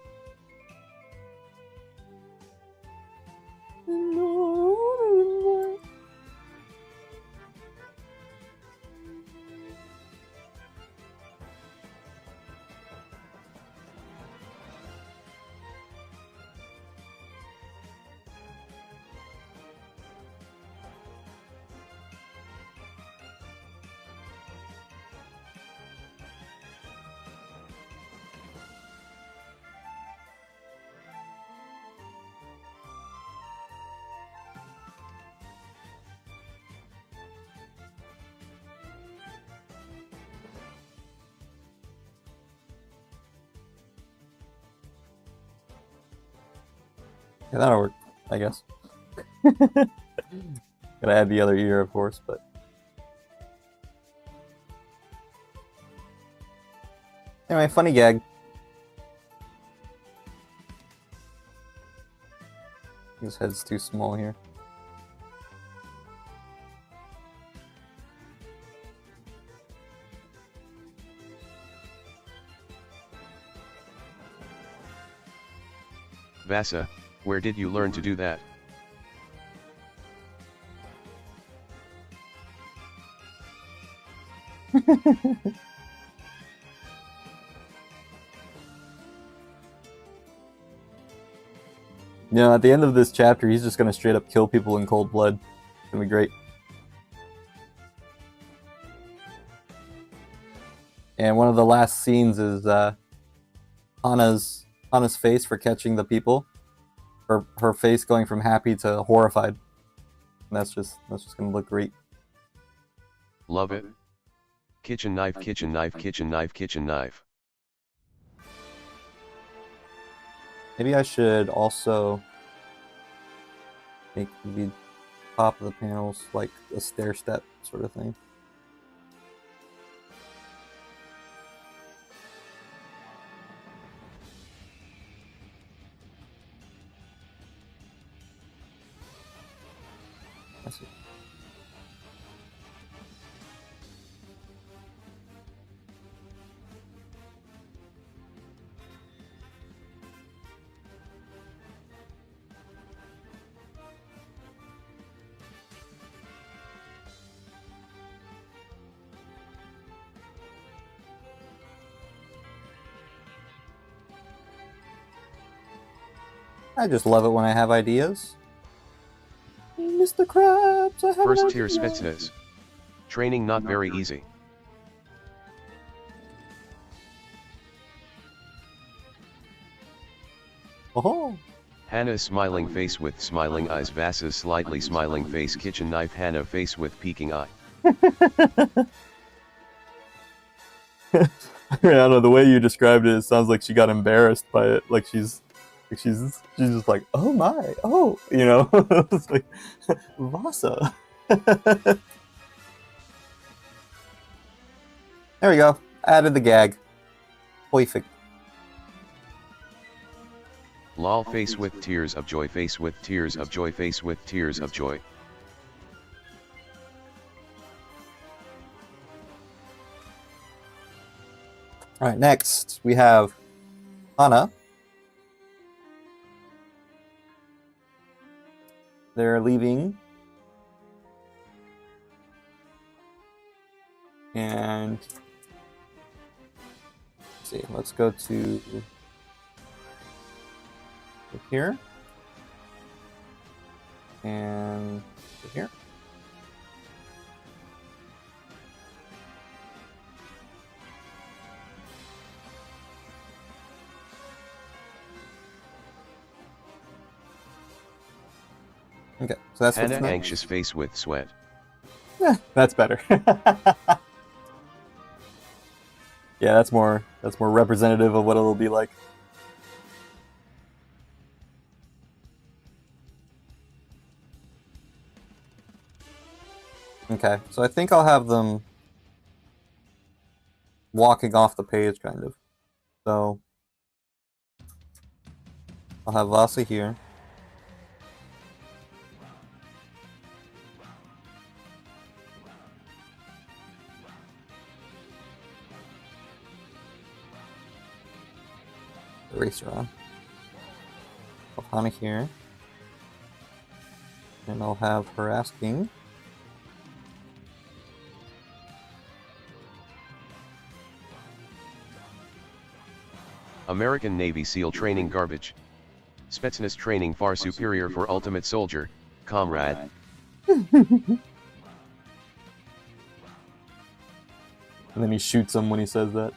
Yeah, that'll work, I guess. Gotta add the other ear, of course, but... Anyway, funny gag. His head's too small here. Vassa, where did you learn to do that? Yeah, at the end of this chapter, he's just gonna straight up kill people in cold blood. It's gonna be great. And one of the last scenes is Hana's face for catching the people. Her face going from happy to horrified. And that's just gonna look great. Love it. Kitchen knife, kitchen knife, kitchen knife, kitchen knife. Maybe I should also make the top of the panels like a stair step sort of thing. That's it. I just love it when I have ideas. Mr. Krabs, I have First an tier idea. Spetsnaz. Training not very easy. Oh, Hana smiling face with smiling eyes. Vassa's slightly smiling face. Kitchen knife. Hana face with peeking eye. I don't know. The way you described it, it sounds like she got embarrassed by it. Like she's just like, oh my, oh, you know, it's like Vassa. There we go. Added the gag. Perfect. Lol face with tears of joy. Face with tears of joy. Face with tears of joy. All right, next we have Hana. They're leaving. And let's see, let's go to here. And here. Okay, so that's Hana what's next. anxious face with sweat. That's better. Yeah, that's more representative of what it'll be like. Okay, so I think I'll have them walking off the page, kind of. So I'll have Vassa here. Eraser on. I'll have Hana here. And I'll have her asking. American Navy SEAL training garbage. Spetsnaz training far superior for ultimate soldier, comrade. And then he shoots him when he says that.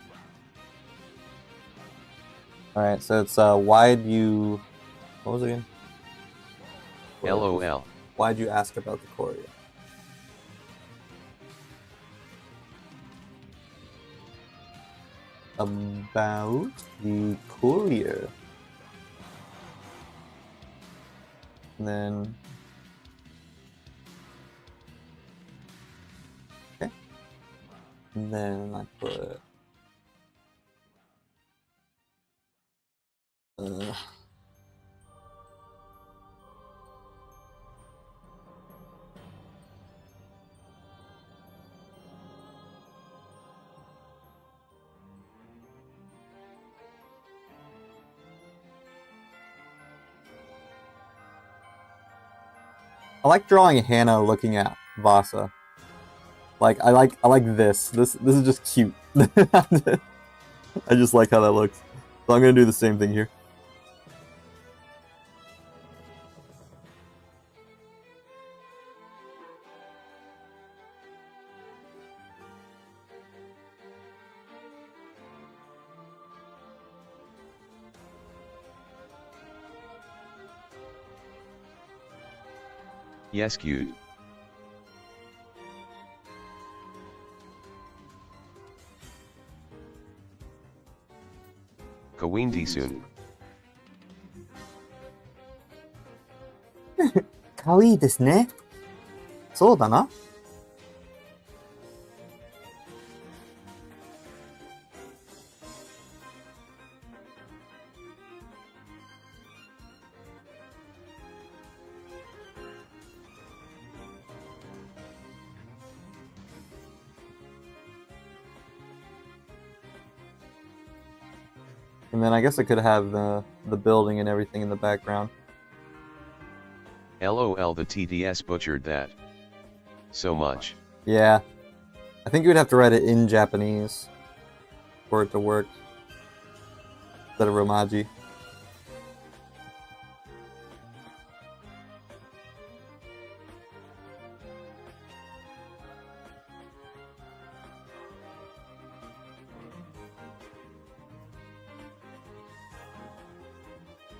Alright, so it's why'd you... What was it again? LOL. Why'd you ask about the choreo? About the courier. And then... Okay. And then I put... I like drawing Hana looking at Vassa. Like I like this. This is just cute. I just like how that looks. So I'm gonna do the same thing here. Yes, cute. Kawindi soon. かわいいですね。そうだな。And then I guess I could have the building and everything in the background. LOL, the TDS butchered that. So much. Yeah. I think you would have to write it in Japanese for it to work. Instead of Romaji.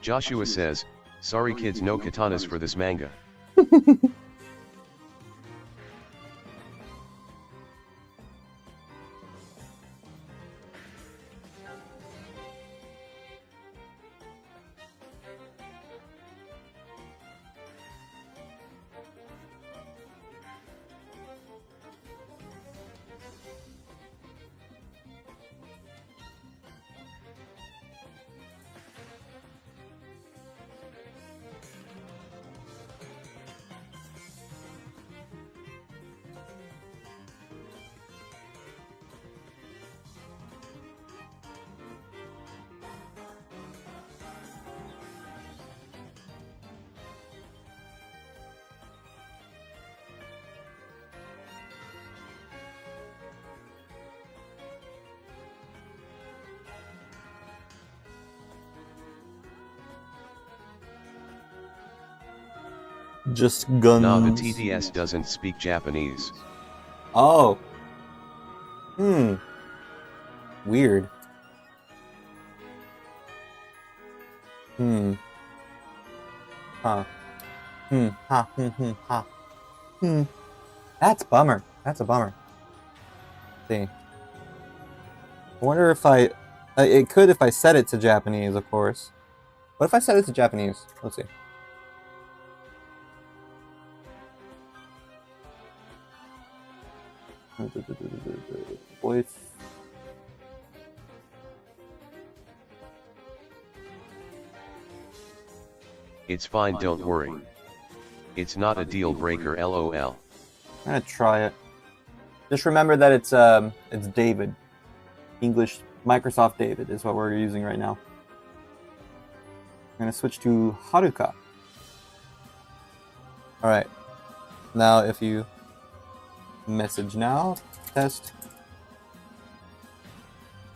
Joshua says, sorry kids, no katanas for this manga. Just guns. Nah, the TDS doesn't speak Japanese. Oh. Weird. Huh. Ha. Ha. That's bummer. That's a bummer. Let's see. I wonder if it could if I set it to Japanese, of course. What if I set it to Japanese? Let's see. Voice. It's fine, don't worry. It's not a deal breaker, LOL. I'm gonna try it. Just remember that it's David. English Microsoft David is what we're using right now. I'm gonna switch to Haruka. Alright. Now if you message now, test.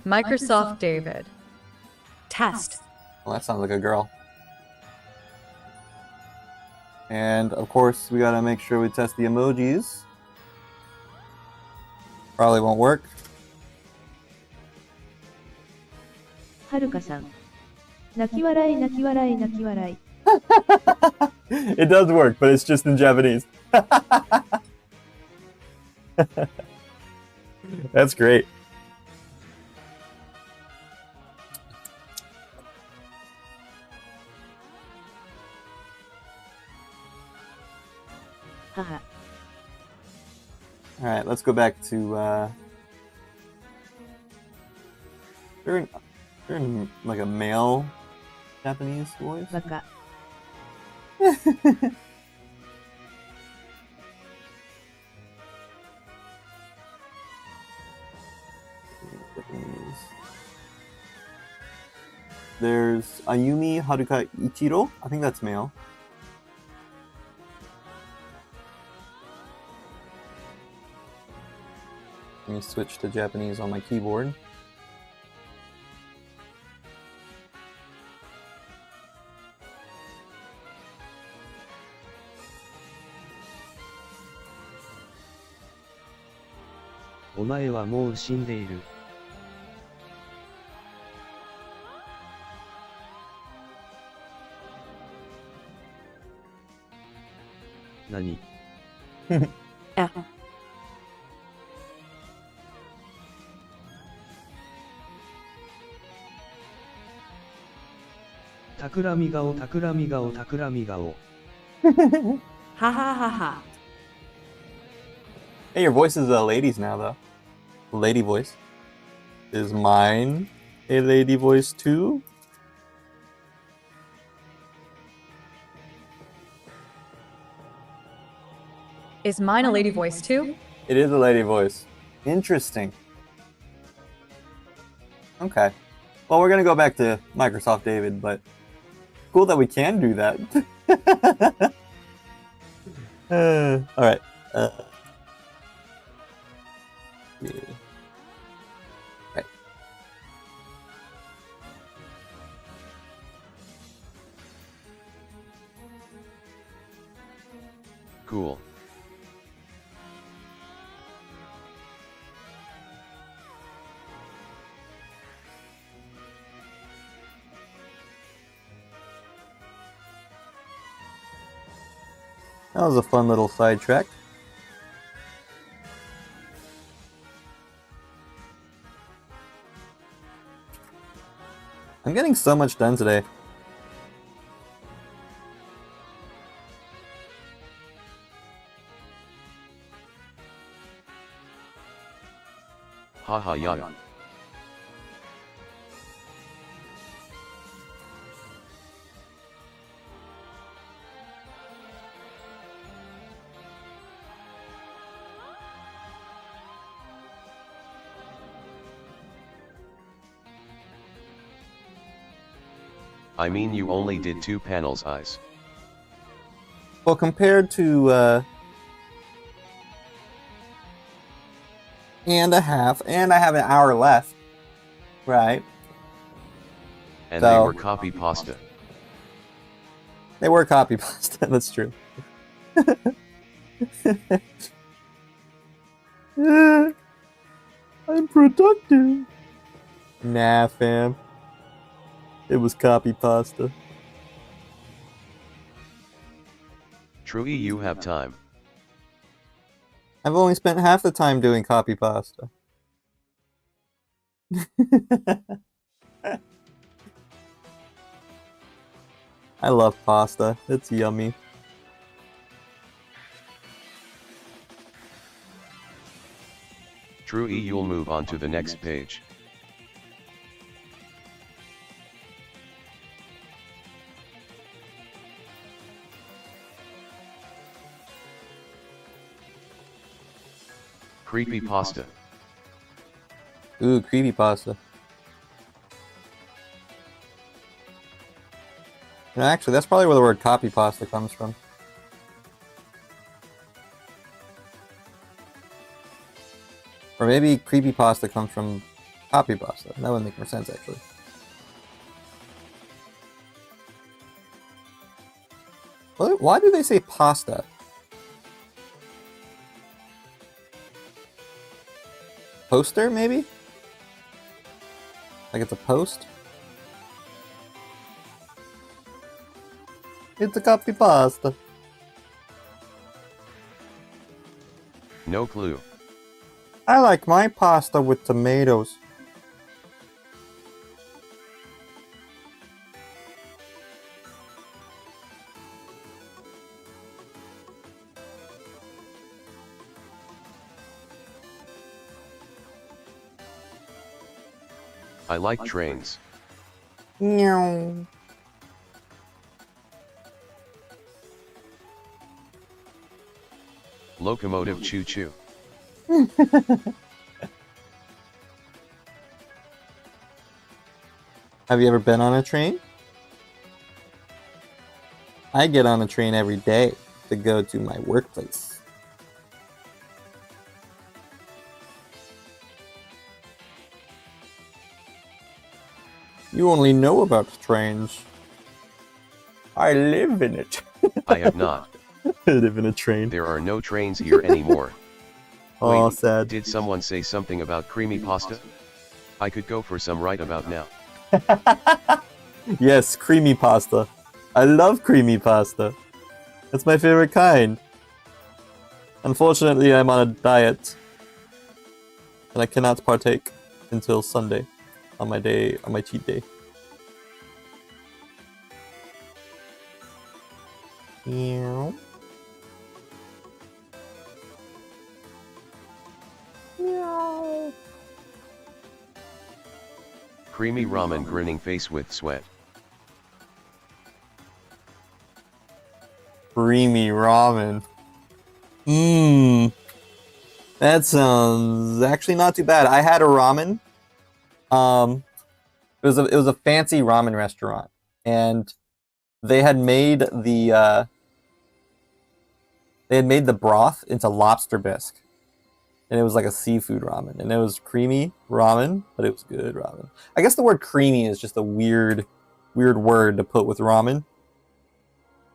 Microsoft David. Test. Well, that sounds like a girl. And of course, we gotta make sure we test the emojis. Probably won't work. Haruka-san. 泣き笑い泣き笑い泣き笑い。 It does work, but it's just in Japanese. That's great. Haha. All right, let's go back to. They're in like a male Japanese voice. バカ。 There's Ayumi Haruka Ichiro. I think that's male. Let me switch to Japanese on my keyboard. Nani? 企み顔企み顔企み顔 Ha ha ha ha. Hey, your voice is a lady's now, though. Lady voice. Is mine a lady voice too? Is mine a lady voice too? It is a lady voice. Interesting. Okay. Well, we're gonna go back to Microsoft David, but cool that we can do that. All right. Yeah. Okay. Cool. That was a fun little sidetrack. I'm getting so much done today. Haha ya. I mean, you only did 2 panels, eyes. Well, compared to and a half, and I have an hour left, right? And So- they were copy pasta. They were copy pasta. That's true. I'm productive. Nah, fam. It was copy pasta. Truey, you have time. I've only spent half the time doing copy pasta. I love pasta. It's yummy. Truey, you'll move on to the next page. Creepy pasta. Ooh, creepy pasta. And actually, that's probably where the word copy pasta comes from. Or maybe creepy pasta comes from copy pasta. That would make more sense, actually. Why do they say pasta? Poster, maybe? Like it's a post? It's a copy pasta. No clue. I like my pasta with tomatoes. I like trains. Meow. Locomotive choo choo. Have you ever been on a train? I get on a train every day to go to my workplace. You only know about trains. I live in it. I have not. I live in a train. There are no trains here anymore. Oh, Wait, sad. Did someone say something about creamy pasta? I could go for some right about now. Yes, creamy pasta. I love creamy pasta. That's my favorite kind. Unfortunately, I'm on a diet. And I cannot partake until Sunday. On my cheat day. Meow. Meow. Creamy ramen grinning face with sweat. Creamy ramen. Mmm. That sounds actually not too bad. I had a ramen. It was a fancy ramen restaurant, and they had made the broth into lobster bisque, and it was like a seafood ramen, and it was creamy ramen, but it was good ramen. I guess the word creamy is just a weird word to put with ramen,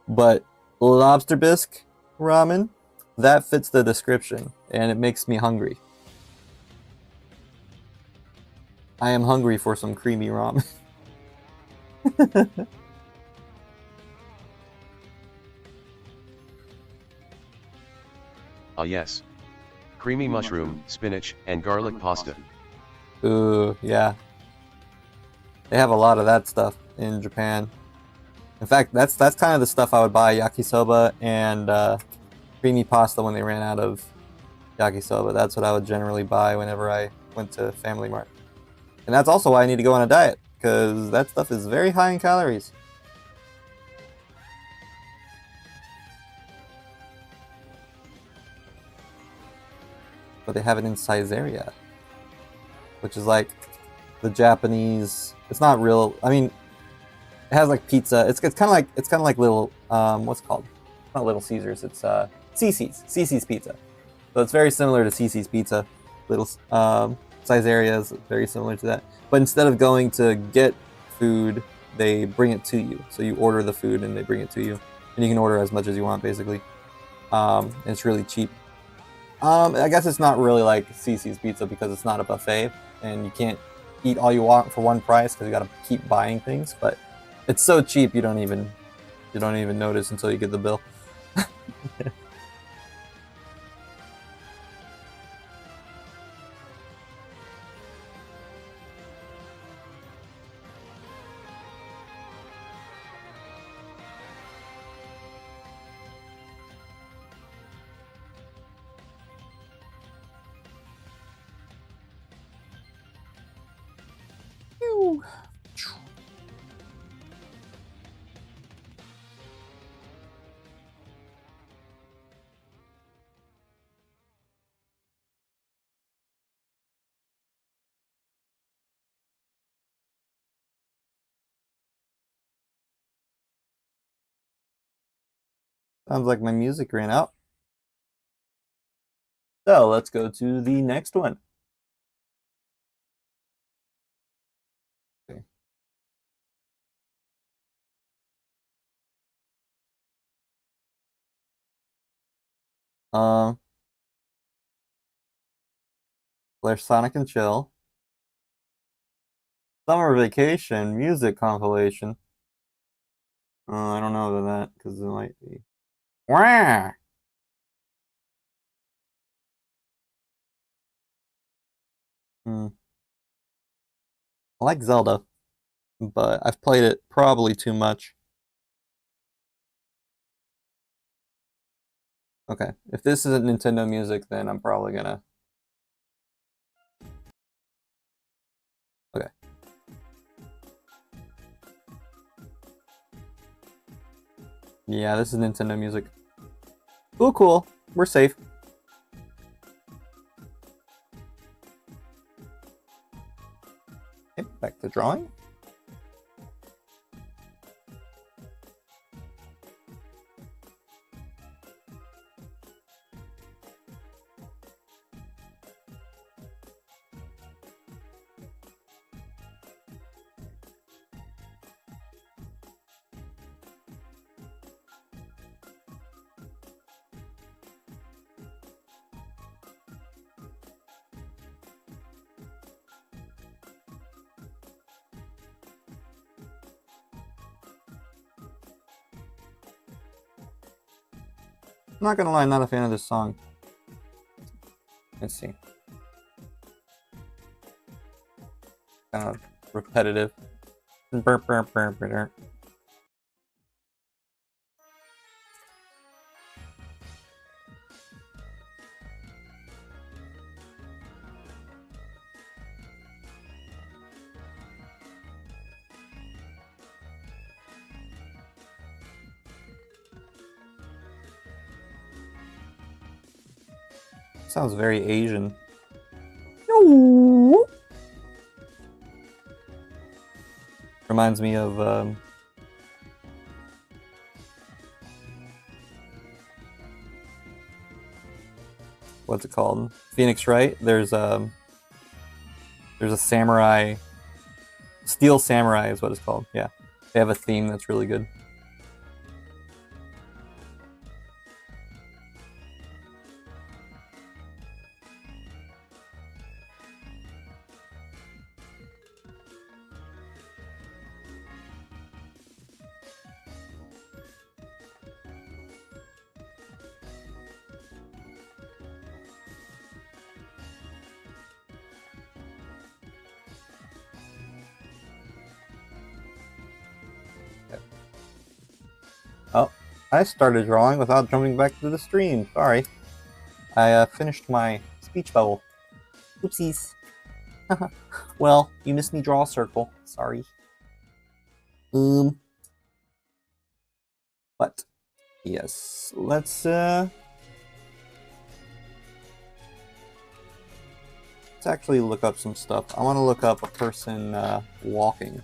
but lobster bisque ramen, that fits the description, and it makes me hungry. I am hungry for some creamy ramen. Ah yes. Creamy mushroom, spinach, and garlic pasta. Ooh, yeah. They have a lot of that stuff in Japan. In fact, that's kind of the stuff I would buy, yakisoba and creamy pasta when they ran out of yakisoba. That's what I would generally buy whenever I went to Family Mart. And that's also why I need to go on a diet, because that stuff is very high in calories. But they have it in Caesarea, which is like the Japanese. It's not real. I mean, it has like pizza. It's kind of like little what's it called? Not Little Caesars. It's Cece's Pizza. So it's very similar to Cece's Pizza. Little Caesarea is very similar to that. But instead of going to get food, they bring it to you. So you order the food and they bring it to you, and you can order as much as you want basically. And it's really cheap. I guess it's not really like Cece's Pizza because it's not a buffet, and you can't eat all you want for one price because you gotta keep buying things. But it's so cheap you don't even notice until you get the bill. Sounds like my music ran out. So let's go to the next one. Okay. There's Sonic and Chill. Summer Vacation music compilation. I don't know about that because it might be. Wah! I like Zelda, but I've played it probably too much. Okay, if this isn't Nintendo music, then I'm probably gonna. Okay. Yeah, this is Nintendo music. Cool, cool. We're safe. Okay, back to drawing. I'm not gonna lie, I'm not a fan of this song. Let's see. Kind of repetitive. Burp, burp, burp, burp. Sounds very Asian. No. Reminds me of what's it called? Phoenix Wright. There's a samurai. Steel Samurai is what it's called. Yeah, they have a theme that's really good. Oh, I started drawing without jumping back to the stream. Sorry. I finished my speech bubble. Oopsies. Well, you missed me draw a circle. Sorry. But yes, let's actually look up some stuff. I want to look up a person walking.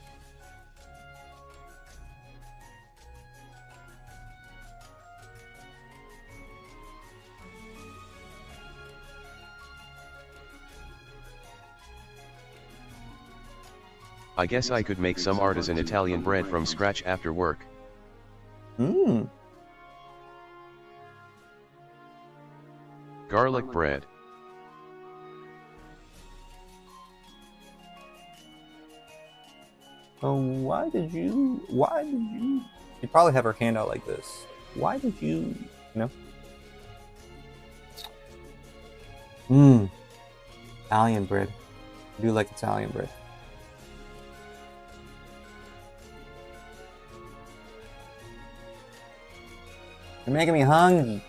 I guess I could make some artisan Italian bread from scratch after work. Garlic bread. Oh, why did you? You probably have her hand out like this. Why did you know? Italian bread. I do like Italian bread. You're making me hungry.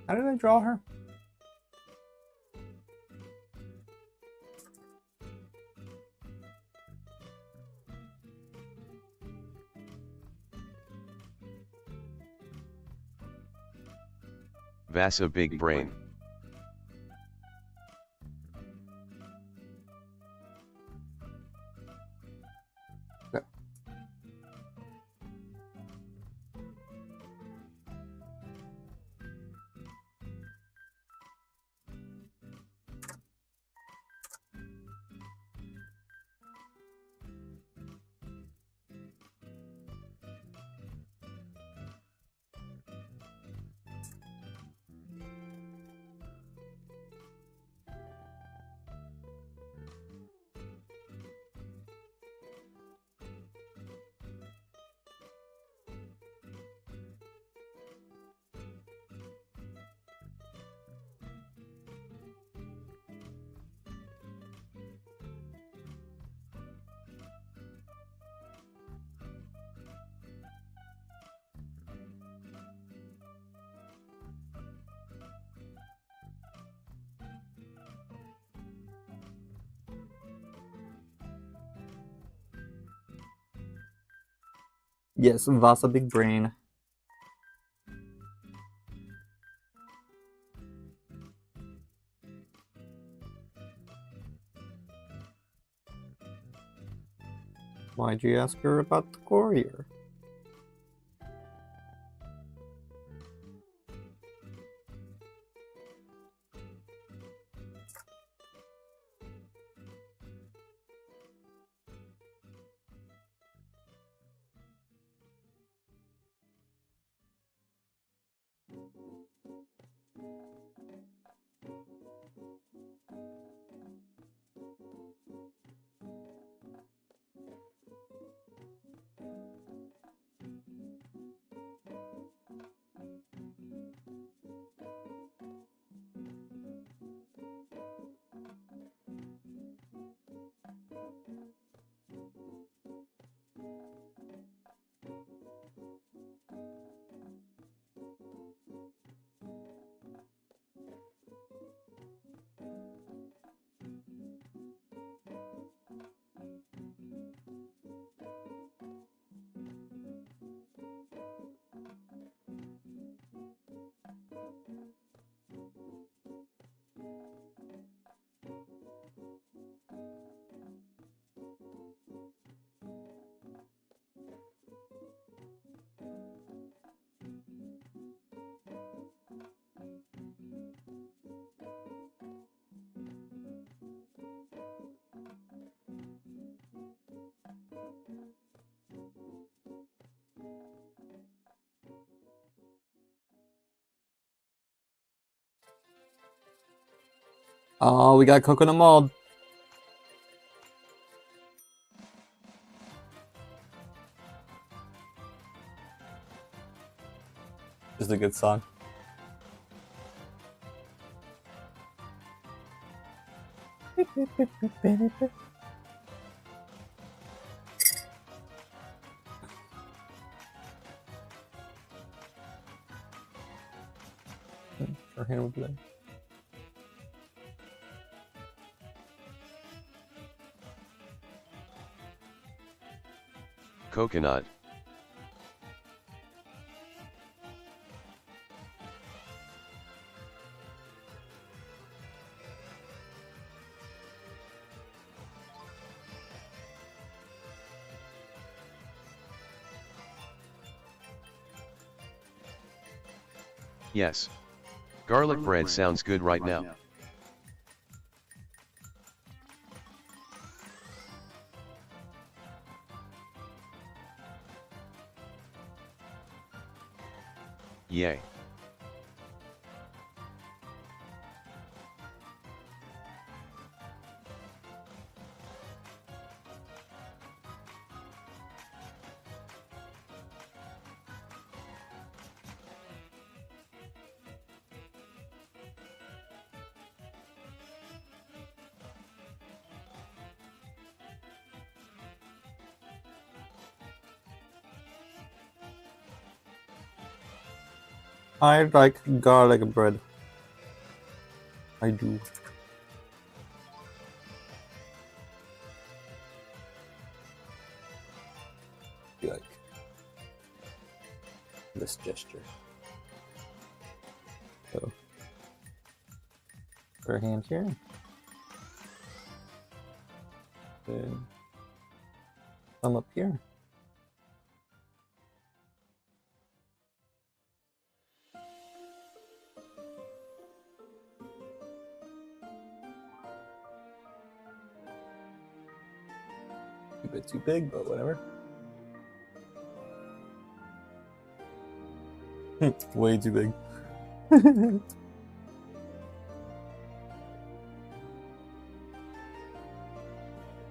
How did I draw her? Vassa big brain. Yes, Vasa big brain. Why'd you ask her about the courier? Oh, we got coconut mold. This is a good song. Her hand would be like. Coconut. Yes. Garlic bread sounds good right now. Yay. I like garlic bread. I do. You like this gesture. So, her hand here. Then thumb up here. A bit too big, but whatever. Way too big.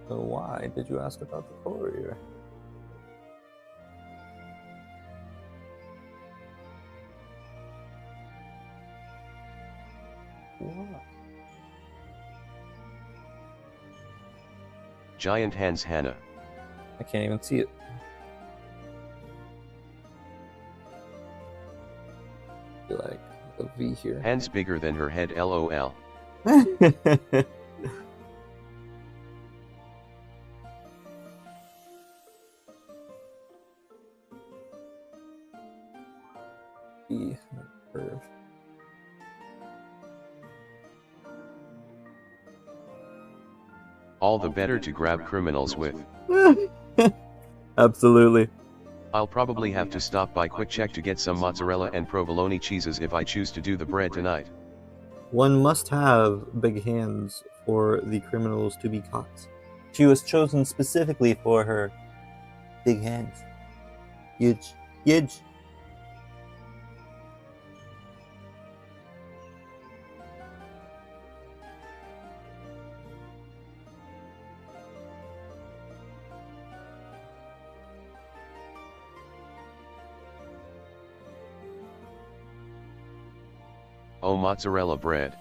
So why did you ask about the courier? What? Giant hands Hana. I can't even see it. Feel like a V here. Hands bigger than her head, lol. be curve. All the better to grab criminals with. Absolutely. I'll probably have to stop by Quick Check to get some mozzarella and provolone cheeses if I choose to do the bread tonight. One must have big hands for the criminals to be caught. She was chosen specifically for her big hands. Huge. Huge. Oh, mozzarella bread.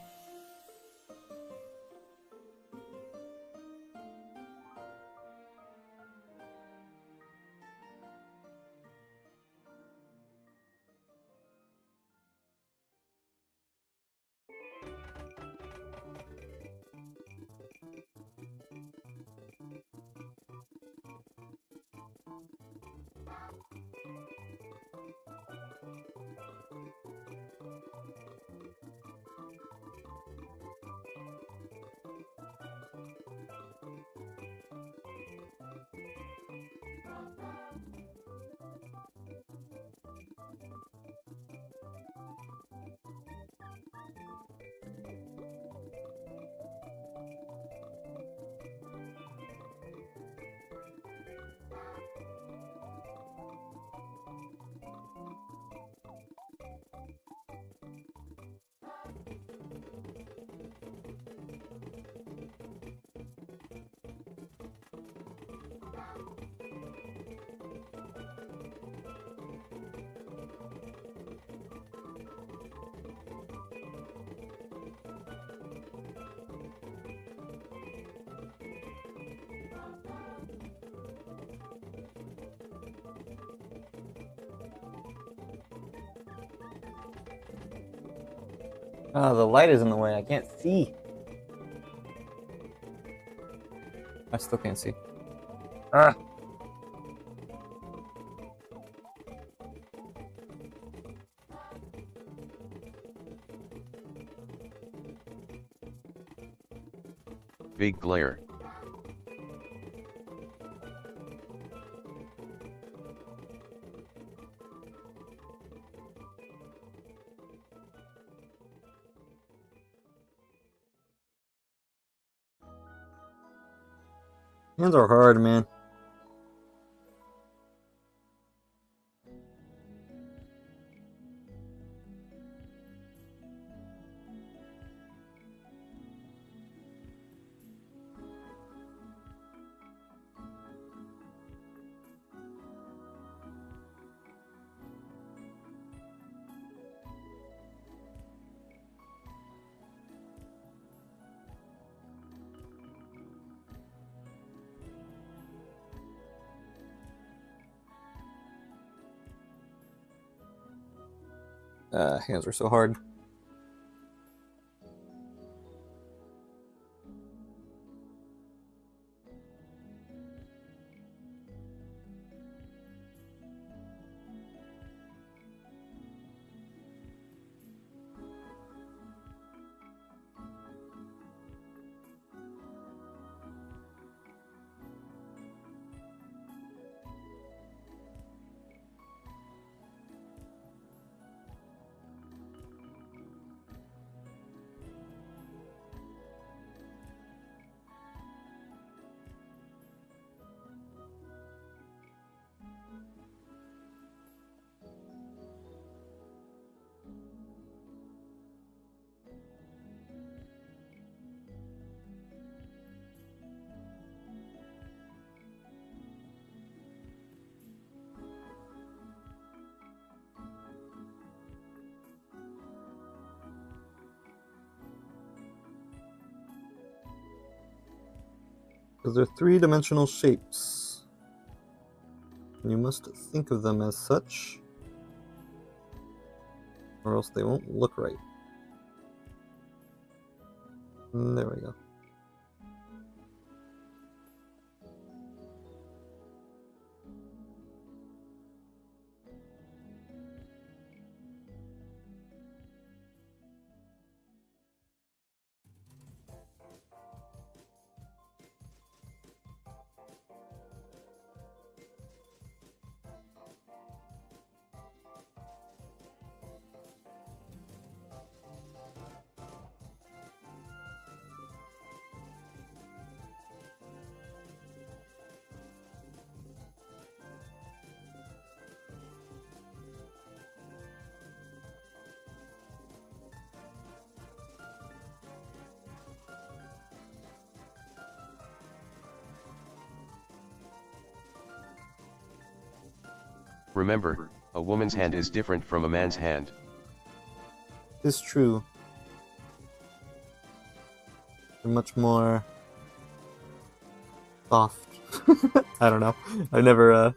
Oh, the light is in the way. I can't see. I still can't see. Ah. Big glare. Hands are hard, man. Hands are so hard. Because they're three-dimensional shapes. You must think of them as such, or else they won't look right. There we go. Remember, a woman's hand is different from a man's hand. It's true. They're much more soft. I don't know. I've never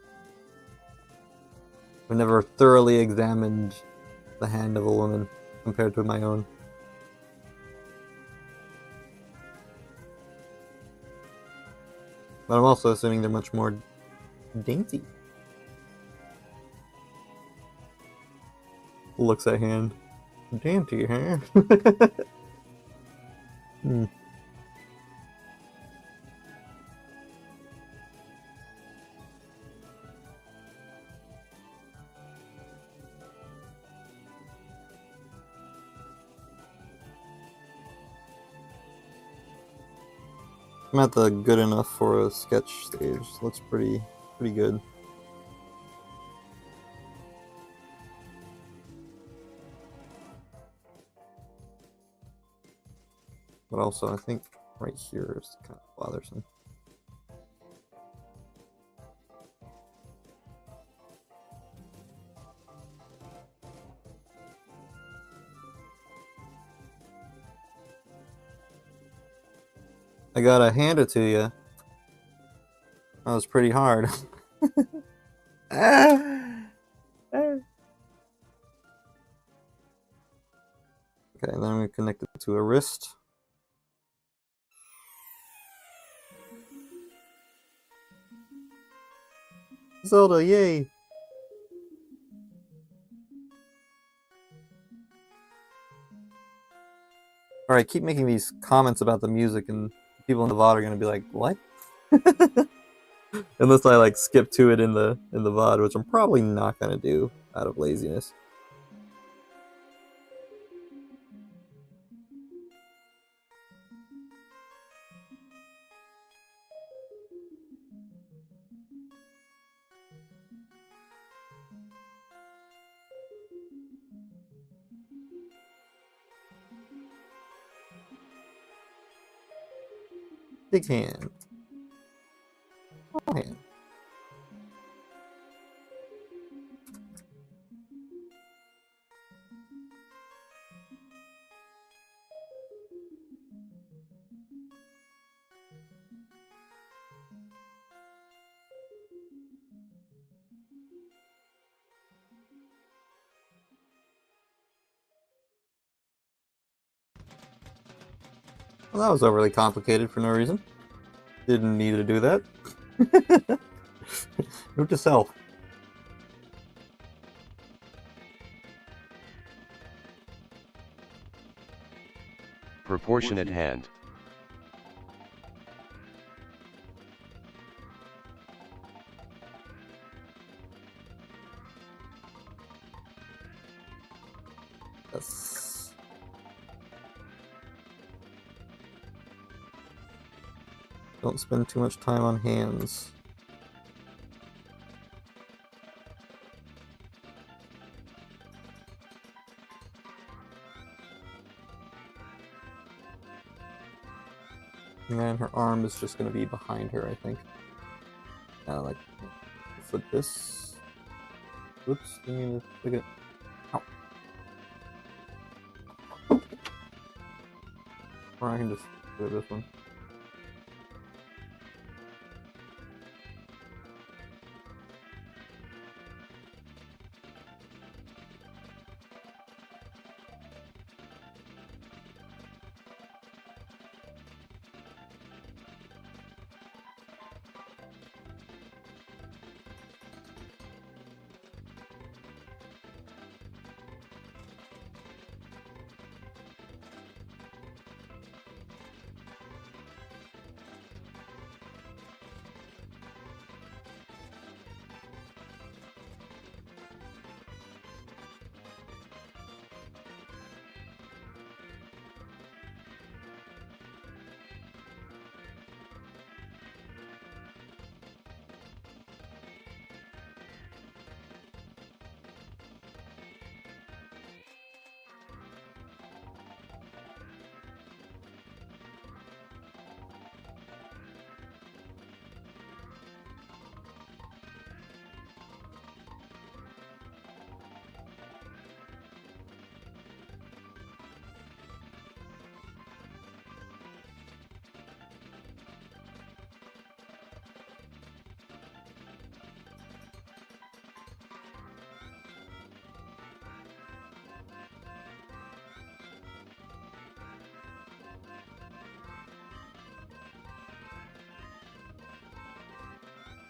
thoroughly examined the hand of a woman compared to my own. But I'm also assuming they're much more dainty. Looks at hand. Dainty, huh? Hmm. I'm at the good enough for a sketch stage. Looks pretty good. But also, I think right here is kind of bothersome. I gotta hand it to you. That was pretty hard. Okay, then I'm gonna connect it to a wrist. Zelda, yay! Alright, keep making these comments about the music and people in the VOD are gonna be like, what? Unless I like skip to it in the VOD, which I'm probably not gonna do out of laziness. Big hand. Small hand. Well, that was overly complicated for no reason. Didn't need to do that. Note to self. Proportionate hand. Yes. Don't spend too much time on hands. And then her arm is just going to be behind her, I think. Like, flip this. Whoops, I need to look at. Ow. Or I can just do this one.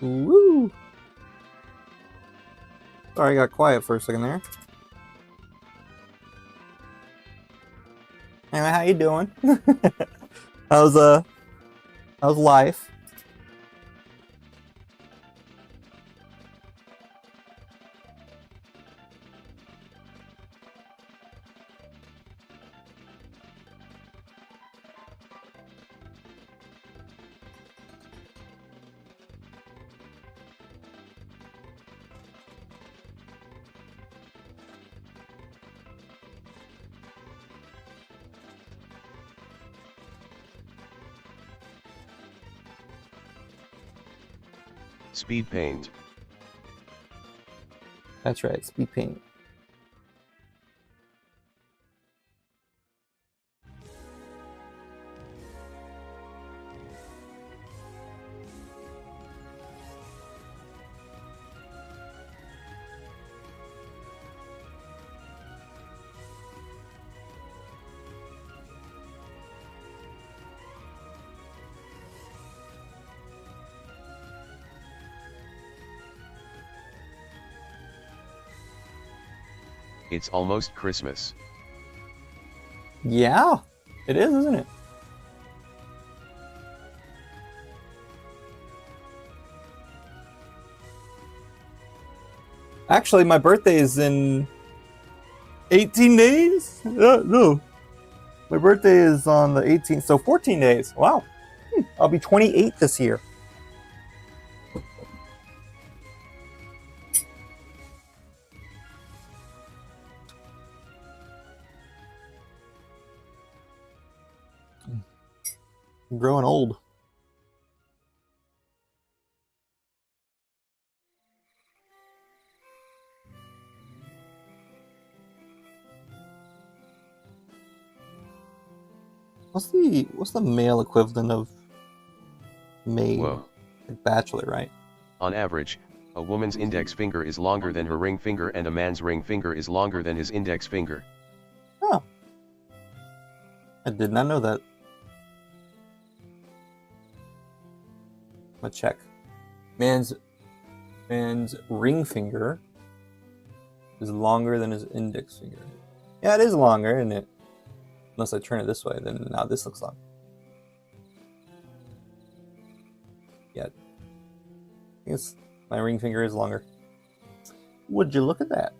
Woo! Sorry, I got quiet for a second there. Anyway, how you doing? How's life? Speed paint. That's right, speed paint. It's almost Christmas. Yeah, it is, isn't it? Actually, my birthday is in 18 days? No. My birthday is on the 18th, so 14 days. Wow. I'll be 28 this year. I'm growing old. What's the male equivalent of maid? Whoa. Like bachelor, right? On average, a woman's index finger is longer than her ring finger and a man's ring finger is longer than his index finger. Oh. I did not know that. Let's check. Man's ring finger is longer than his index finger. Yeah, it is longer, isn't it? Unless I turn it this way, then now this looks long. Yeah. I guess my ring finger is longer. Would you look at that?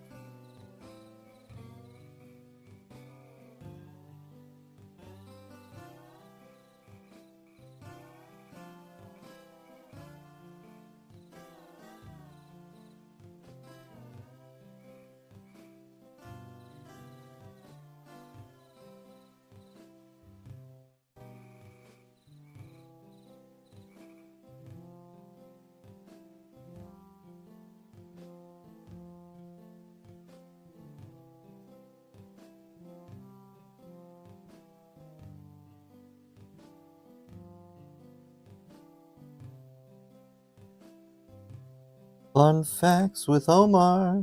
Fun facts with Omar.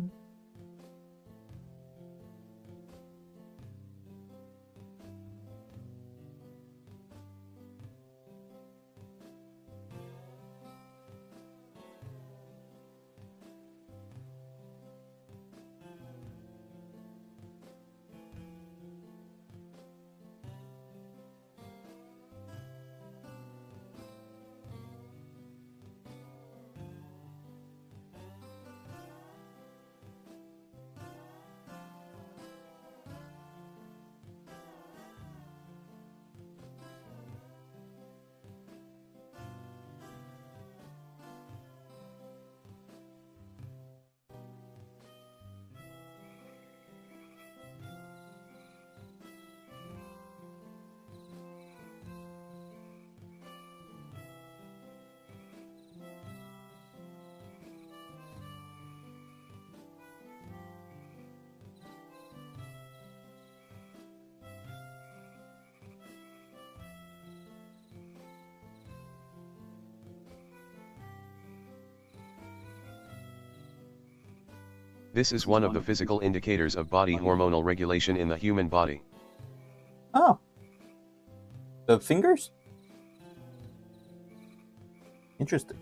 This is one of the physical indicators of body hormonal regulation in the human body. Oh. The fingers? Interesting.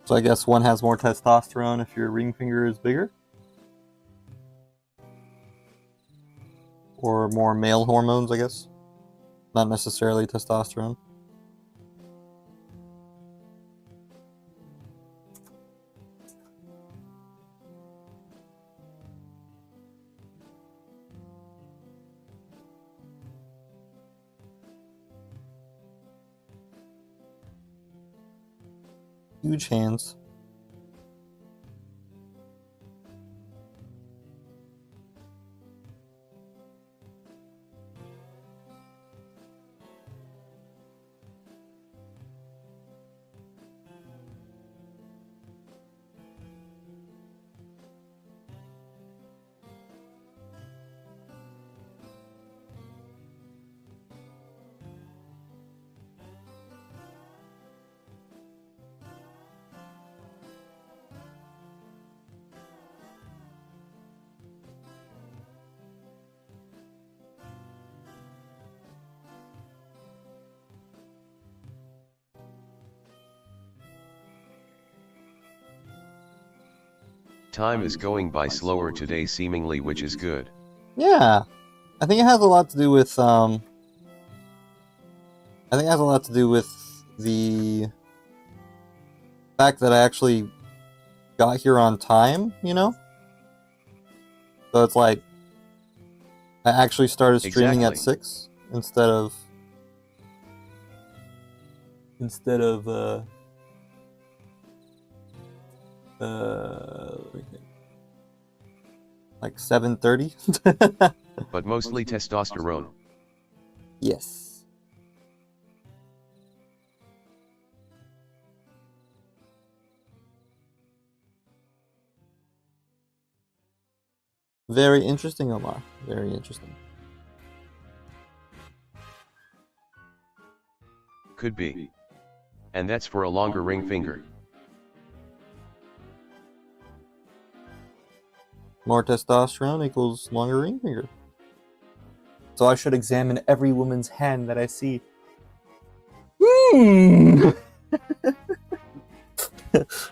So I guess one has more testosterone if your ring finger is bigger? Or more male hormones, I guess? Not necessarily testosterone. Huge hands. Time is going by slower today seemingly, which is good. Yeah. I think it has a lot to do with I think it has a lot to do with the fact that I actually got here on time, you know? So it's like I actually started streaming at Exactly. 6 instead of let me think, like 7:30. But mostly testosterone. Yes. Very interesting, Omar. Very interesting. Could be. And that's for a longer ring finger. More testosterone equals longer ring finger. So I should examine every woman's hand that I see.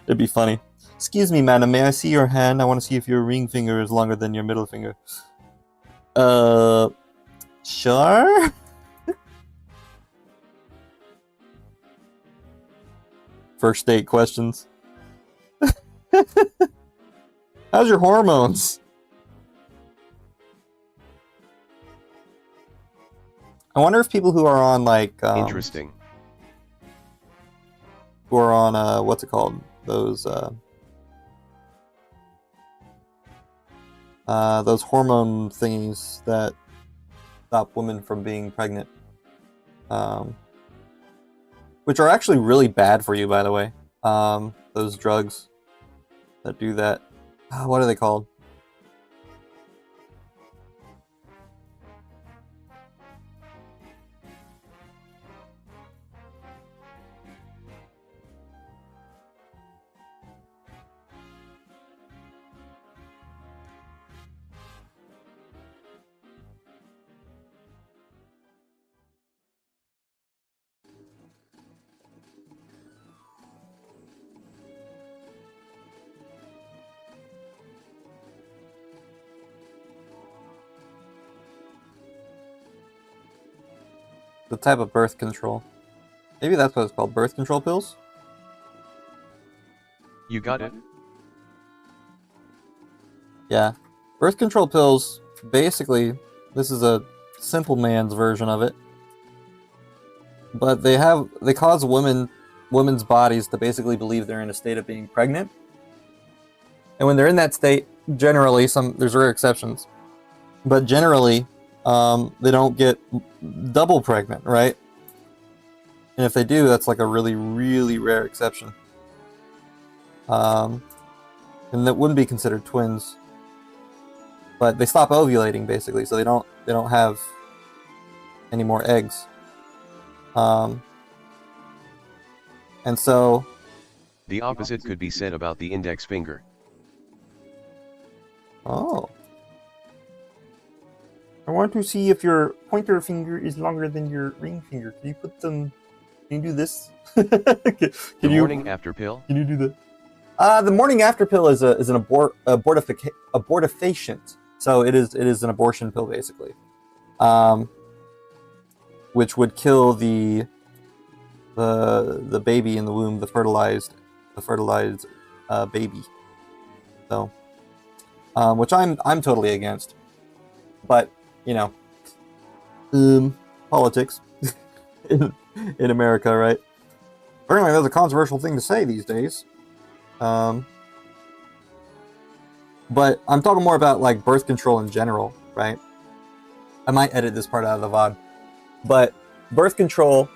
It'd be funny. Excuse me, madam, may I see your hand? I want to see if your ring finger is longer than your middle finger. Sure? First date questions. How's your hormones? I wonder if people who are on like Interesting. who are on what's it called? Those hormone thingies that stop women from being pregnant. Which are actually really bad for you, by the way. Those drugs that do that. What are they called? The type of birth control. Maybe that's what it's called. Birth control pills? You got it? Yeah. Birth control pills, basically, this is a simple man's version of it. But they cause women's bodies to basically believe they're in a state of being pregnant. And when they're in that state, generally, there's rare exceptions, but generally, they don't get double pregnant, right? And if they do, that's like a really, really rare exception. And that wouldn't be considered twins. But they stop ovulating basically, so they don't have any more eggs. And so The opposite could be said about the index finger. oh. I want to see if your pointer finger is longer than your ring finger. Can you put them Can you do this? Can The you, morning after pill? Can you do that? The morning after pill is an abortifacient. So it is an abortion pill basically, which would kill the baby in the womb, the fertilized baby. So, which I'm totally against. But you know, politics in America, right? Apparently, that's a controversial thing to say these days. But I'm talking more about like birth control in general, right? I might edit this part out of the VOD, but birth control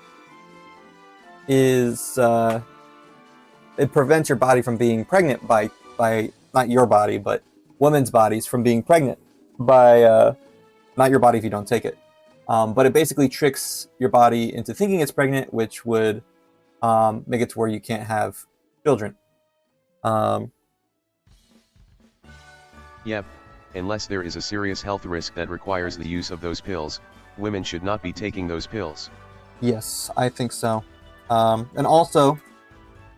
is it prevents your body from being pregnant by not your body, but women's bodies from being pregnant by not your body if you don't take it. But it basically tricks your body into thinking it's pregnant, which would make it to where you can't have children. Yep, unless there is a serious health risk that requires the use of those pills, women should not be taking those pills. Yes, I think so. And also,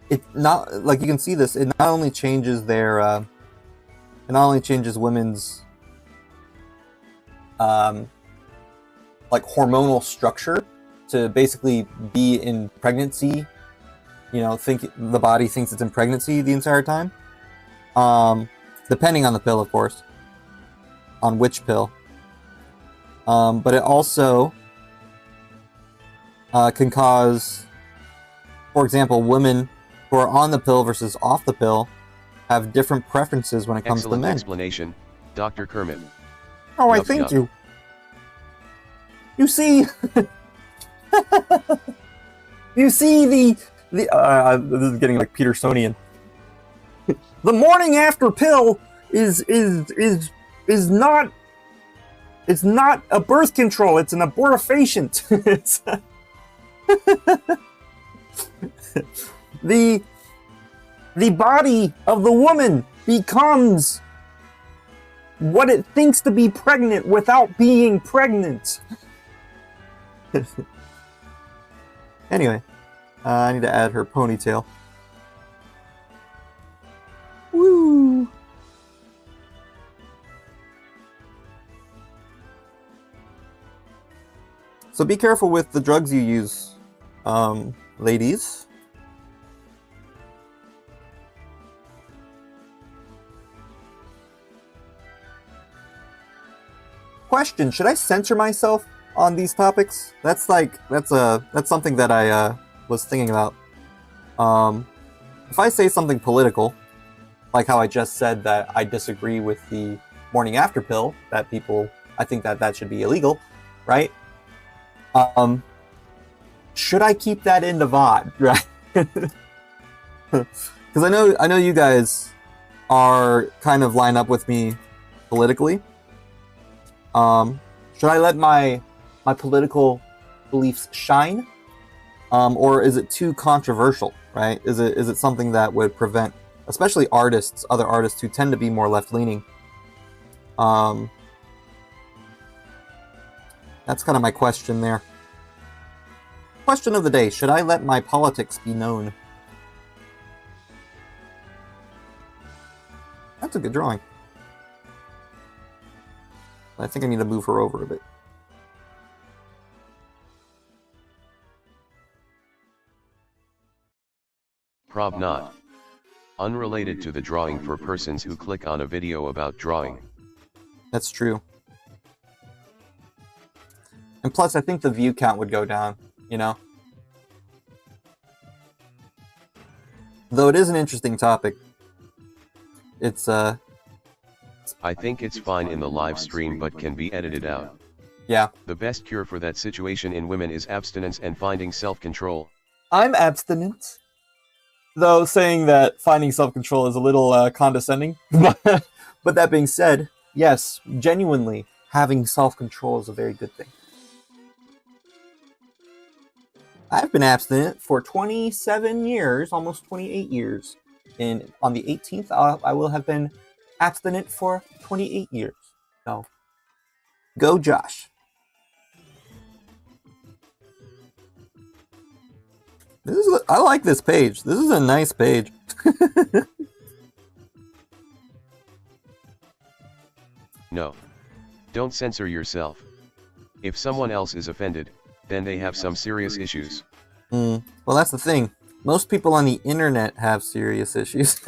it not like you can see this. It not only changes their, it not only changes women's, like hormonal structure to basically be in pregnancy. You know, the body thinks it's in pregnancy the entire time. Depending on the pill, of course, on which pill. But it also can cause, for example, women who are on the pill versus off the pill have different preferences when it comes to Excellent men. explanation, Dr. Kermit. Oh, I Yup, thank yup. you. You see, you see the this is getting like Petersonian. The morning after pill is not, it's not a birth control, it's an abortifacient. It's the body of the woman becomes what it thinks to be pregnant without being pregnant. Anyway, I need to add her ponytail. Woo! So be careful with the drugs you use, ladies. Question: should I censor myself on these topics? That's something that I was thinking about. If I say something political, like how I just said that I disagree with the morning after pill, I think that should be illegal, right? Should I keep that in the VOD, right? Because I know you guys are kind of line up with me politically. Should I let my political beliefs shine, or is it too controversial? Right? Is it something that would prevent, especially other artists who tend to be more left-leaning? That's kind of my question there. Question of the day: should I let my politics be known? That's a good drawing. I think I need to move her over a bit. Prob not. Unrelated to the drawing for persons who click on a video about drawing. That's true. And plus, I think the view count would go down, you know? Though it is an interesting topic. It's, I think it's fine in the live stream but can be edited out. Yeah. The best cure for that situation in women is abstinence and finding self-control. I'm abstinent. Though saying that finding self-control is a little condescending. But that being said, yes, genuinely, having self-control is a very good thing. I've been abstinent for 27 years, almost 28 years. And on the 18th, I will have been abstinent for 28 years. So, go Josh. I like this page. This is a nice page. No. Don't censor yourself. If someone else is offended, then they have some serious issues. Well, that's the thing. Most people on the internet have serious issues.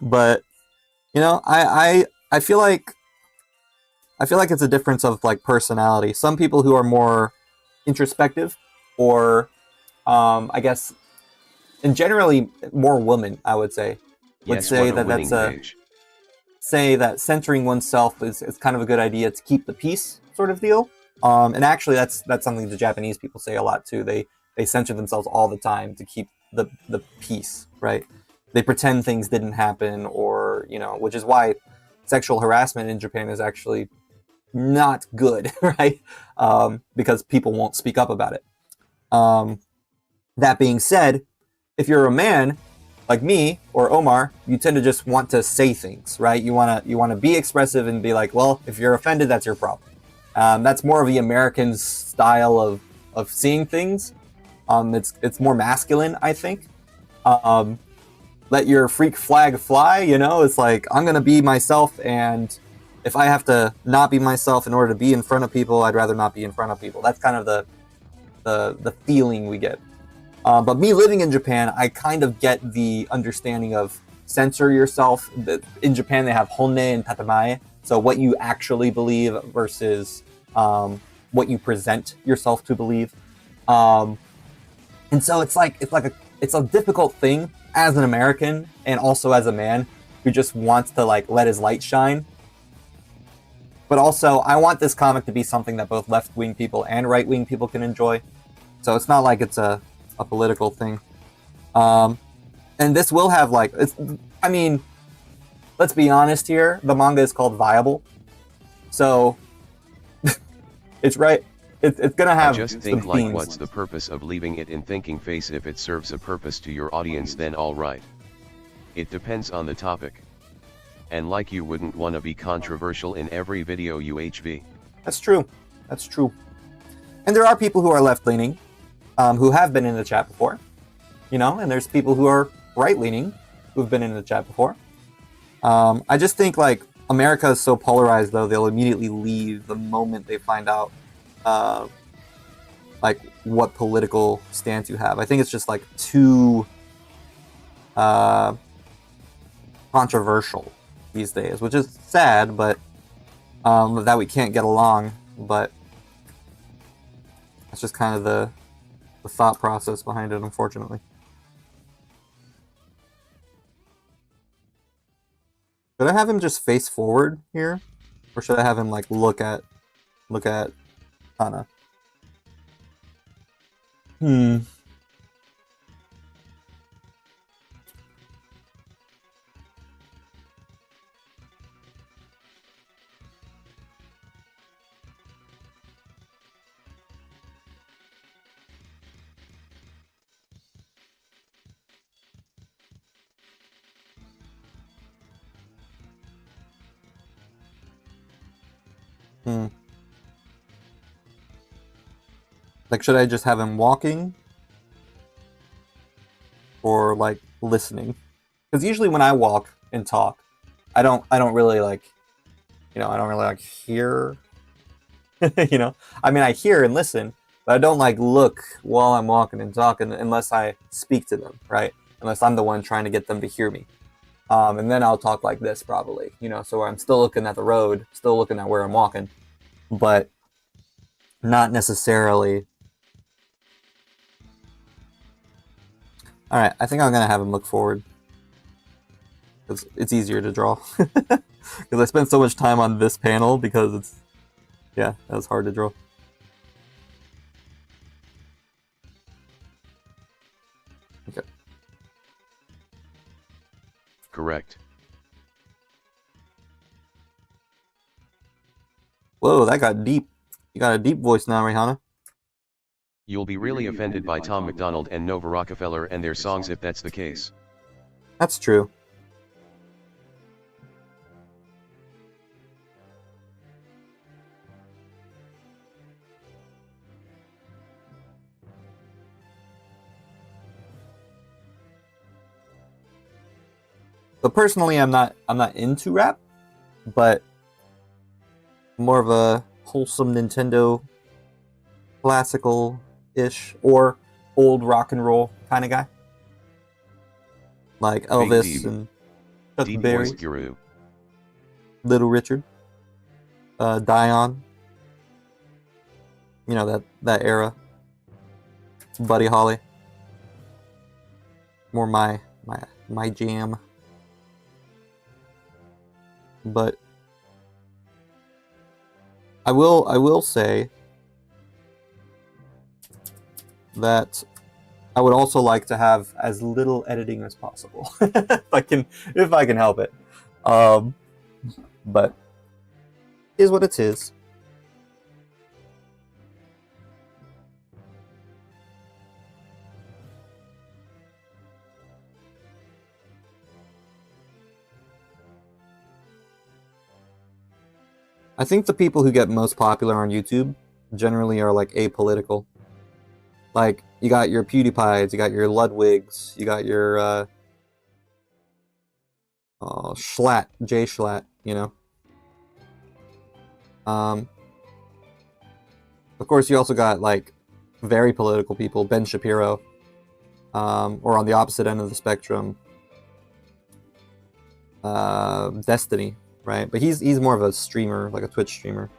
But you know, I feel like it's a difference of like personality. Some people who are more introspective, or I guess, and generally more women, I would say, would Yes, say what a that winning that's page. say that centering oneself is kind of a good idea to keep the peace, sort of deal. And actually, that's something the Japanese people say a lot too. They censor themselves all the time to keep the peace, right? They pretend things didn't happen, or you know, which is why sexual harassment in Japan is actually not good, right? Because people won't speak up about it. That being said, if you're a man like me or Omar, you tend to just want to say things, right? You wanna be expressive and be like, well, if you're offended, that's your problem. That's more of the American style of seeing things. It's more masculine, I think. Let your freak flag fly, you know? It's like, I'm gonna be myself, and if I have to not be myself in order to be in front of people, I'd rather not be in front of people. That's kind of the feeling we get. But me living in Japan, I kind of get the understanding of censor yourself. In Japan, they have honne and tatemae, so what you actually believe versus what you present yourself to believe. And so it's a difficult thing as an American and also as a man who just wants to like let his light shine. But also, I want this comic to be something that both left-wing people and right-wing people can enjoy. So it's not like it's a political thing. And this will have like, I mean, let's be honest here. The manga is called Viable. So it's right. It's gonna have I just think like, what's the purpose of leaving it in thinking face? If it serves a purpose to your audience, then all right. It depends on the topic. And like, you wouldn't want to be controversial in every video UHV. That's true. That's true. And there are people who are left-leaning, who have been in the chat before, you know, and there's people who are right-leaning who've been in the chat before. I just think like America is so polarized, though, they'll immediately leave the moment they find out like what political stance you have. I think it's just like too controversial these days, which is sad, but that we can't get along. But that's just kind of the thought process behind it, unfortunately. Should I have him just face forward here, or should I have him like look at Hana? Like, should I just have him walking? Or like listening? Because usually when I walk and talk, I don't really like, you know, I don't really like hear. You know, I mean, I hear and listen, but I don't like look while I'm walking and talking unless I speak to them, right? Unless I'm the one trying to get them to hear me. And then I'll talk like this probably, you know, so I'm still looking at the road, still looking at where I'm walking, but not necessarily. All right, I think I'm gonna have him look forward because it's easier to draw. Because I spent so much time on this panel because it's, yeah, that was hard to draw. Okay. Correct. Whoa, that got deep. You got a deep voice now, Rihanna. You'll be really offended by Tom MacDonald and Nova Rockefeller and their songs if that's the case. That's true. So personally, I'm not into rap, but more of a wholesome Nintendo classical-ish or old rock and roll kind of guy. Like Elvis Deep. and Chuck Deep Berry, voice guru. Little Richard, Dion. You know, that era. Buddy Holly. More my jam. But I will say that I would also like to have as little editing as possible if I can help it. But is what it is. I think the people who get most popular on YouTube generally are like apolitical. Like, you got your PewDiePies, you got your Ludwigs, you got your Schlatt, Jay Schlatt, you know. Of course, you also got like very political people, Ben Shapiro, or on the opposite end of the spectrum, Destiny, right? But he's more of a streamer, like a Twitch streamer.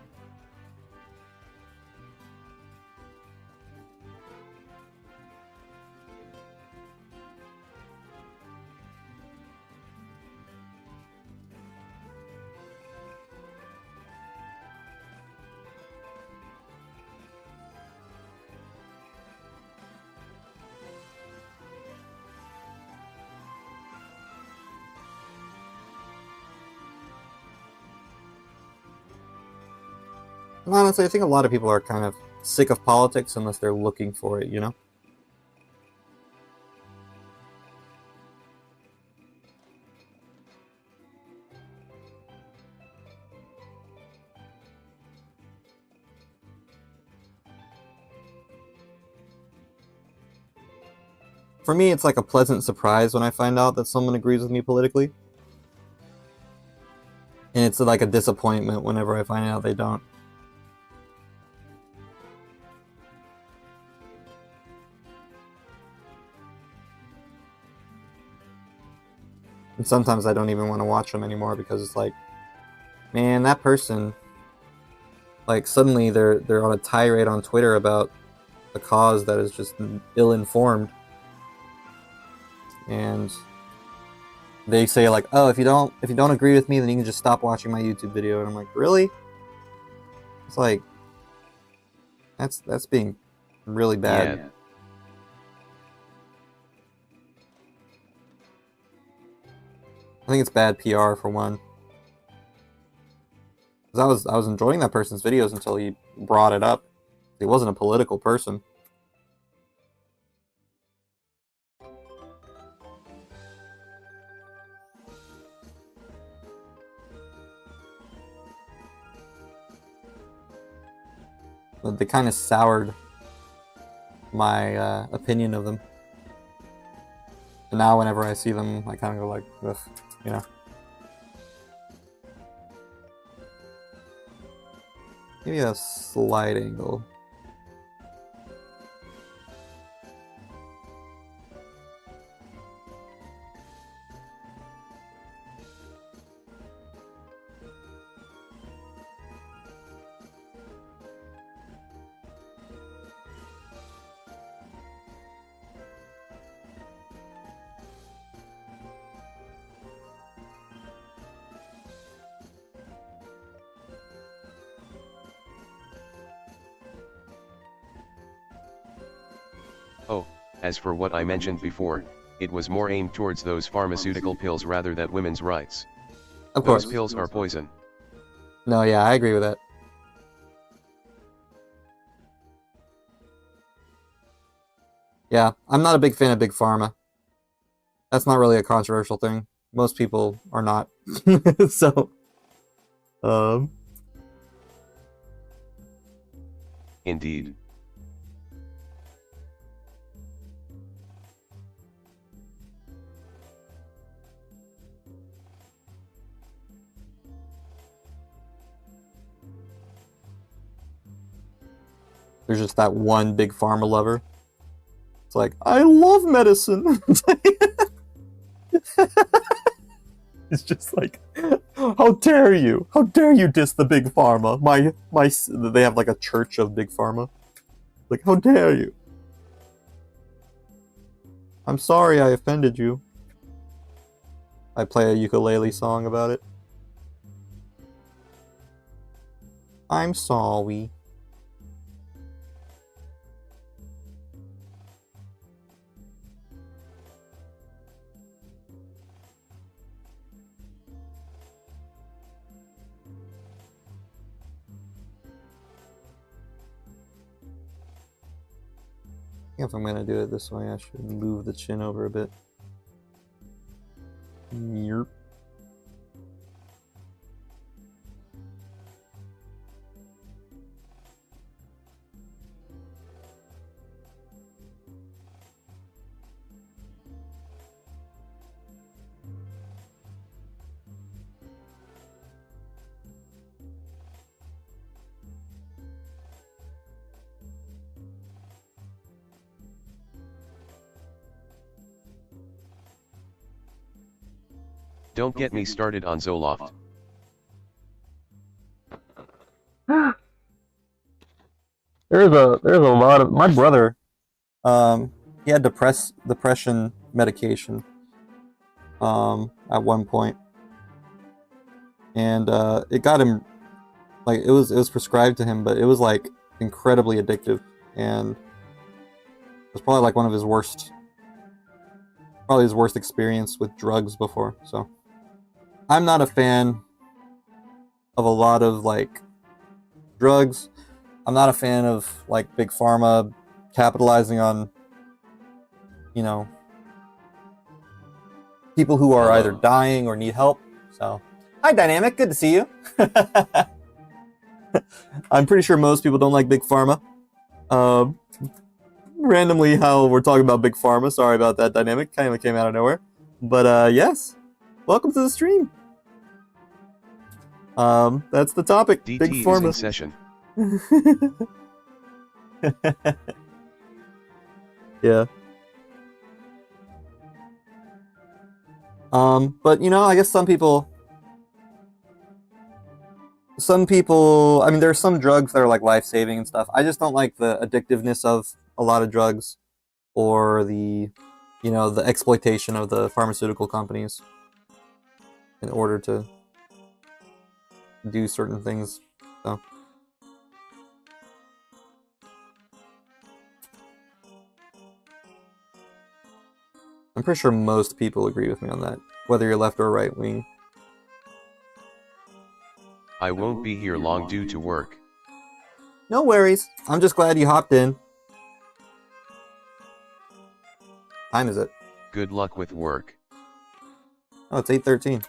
And honestly, I think a lot of people are kind of sick of politics unless they're looking for it, you know? For me, it's like a pleasant surprise when I find out that someone agrees with me politically. And it's like a disappointment whenever I find out they don't. And sometimes I don't even want to watch them anymore because it's like, man, that person, like, suddenly they're on a tirade on Twitter about a cause that is just ill-informed. And they say like, oh, if you don't agree with me, then you can just stop watching my YouTube video. And I'm like, really? It's like, that's being really bad. Yeah. I think it's bad PR for one. 'Cause I was enjoying that person's videos until he brought it up. He wasn't a political person. But they kind of soured my opinion of them. And now whenever I see them, I kind of go like, ugh, you know. Maybe a slight angle. Oh, as for what I mentioned before, it was more aimed towards those pharmaceutical pills rather than women's rights. Of course. Those pills are poison. No, yeah, I agree with that. Yeah, I'm not a big fan of Big Pharma. That's not really a controversial thing. Most people are not. So, Indeed. There's just that one big pharma lover. It's like, I love medicine. It's just like, how dare you? How dare you diss the big pharma? They have like a church of big pharma. Like, how dare you? I'm sorry I offended you. I play a ukulele song about it. I'm sorry. I think if I'm gonna do it this way, I should move the chin over a bit. Yerp. Don't get me started on Zoloft. There's a lot of my brother. He had depression medication. At one point, and it got him, like, it was prescribed to him, but it was like incredibly addictive, and it was probably like one of his worst experience with drugs before. So I'm not a fan of a lot of like drugs. I'm not a fan of like big pharma capitalizing on, you know, people who are either dying or need help. So, hi Dynamic, good to see you. I'm pretty sure most people don't like big pharma. Randomly, how we're talking about big pharma. Sorry about that, Dynamic. Kind of came out of nowhere. But yes, welcome to the stream. That's the topic. DT big is pharma. in session. Yeah. But you know, I guess some people, I mean, there are some drugs that are like life-saving and stuff. I just don't like the addictiveness of a lot of drugs, or the, you know, the exploitation of the pharmaceutical companies in order to do certain things. So I'm pretty sure most people agree with me on that, whether you're left or right wing. I won't be here long due to work. No worries. I'm just glad you hopped in. Time is it? Good luck with work. Oh, it's 8:13.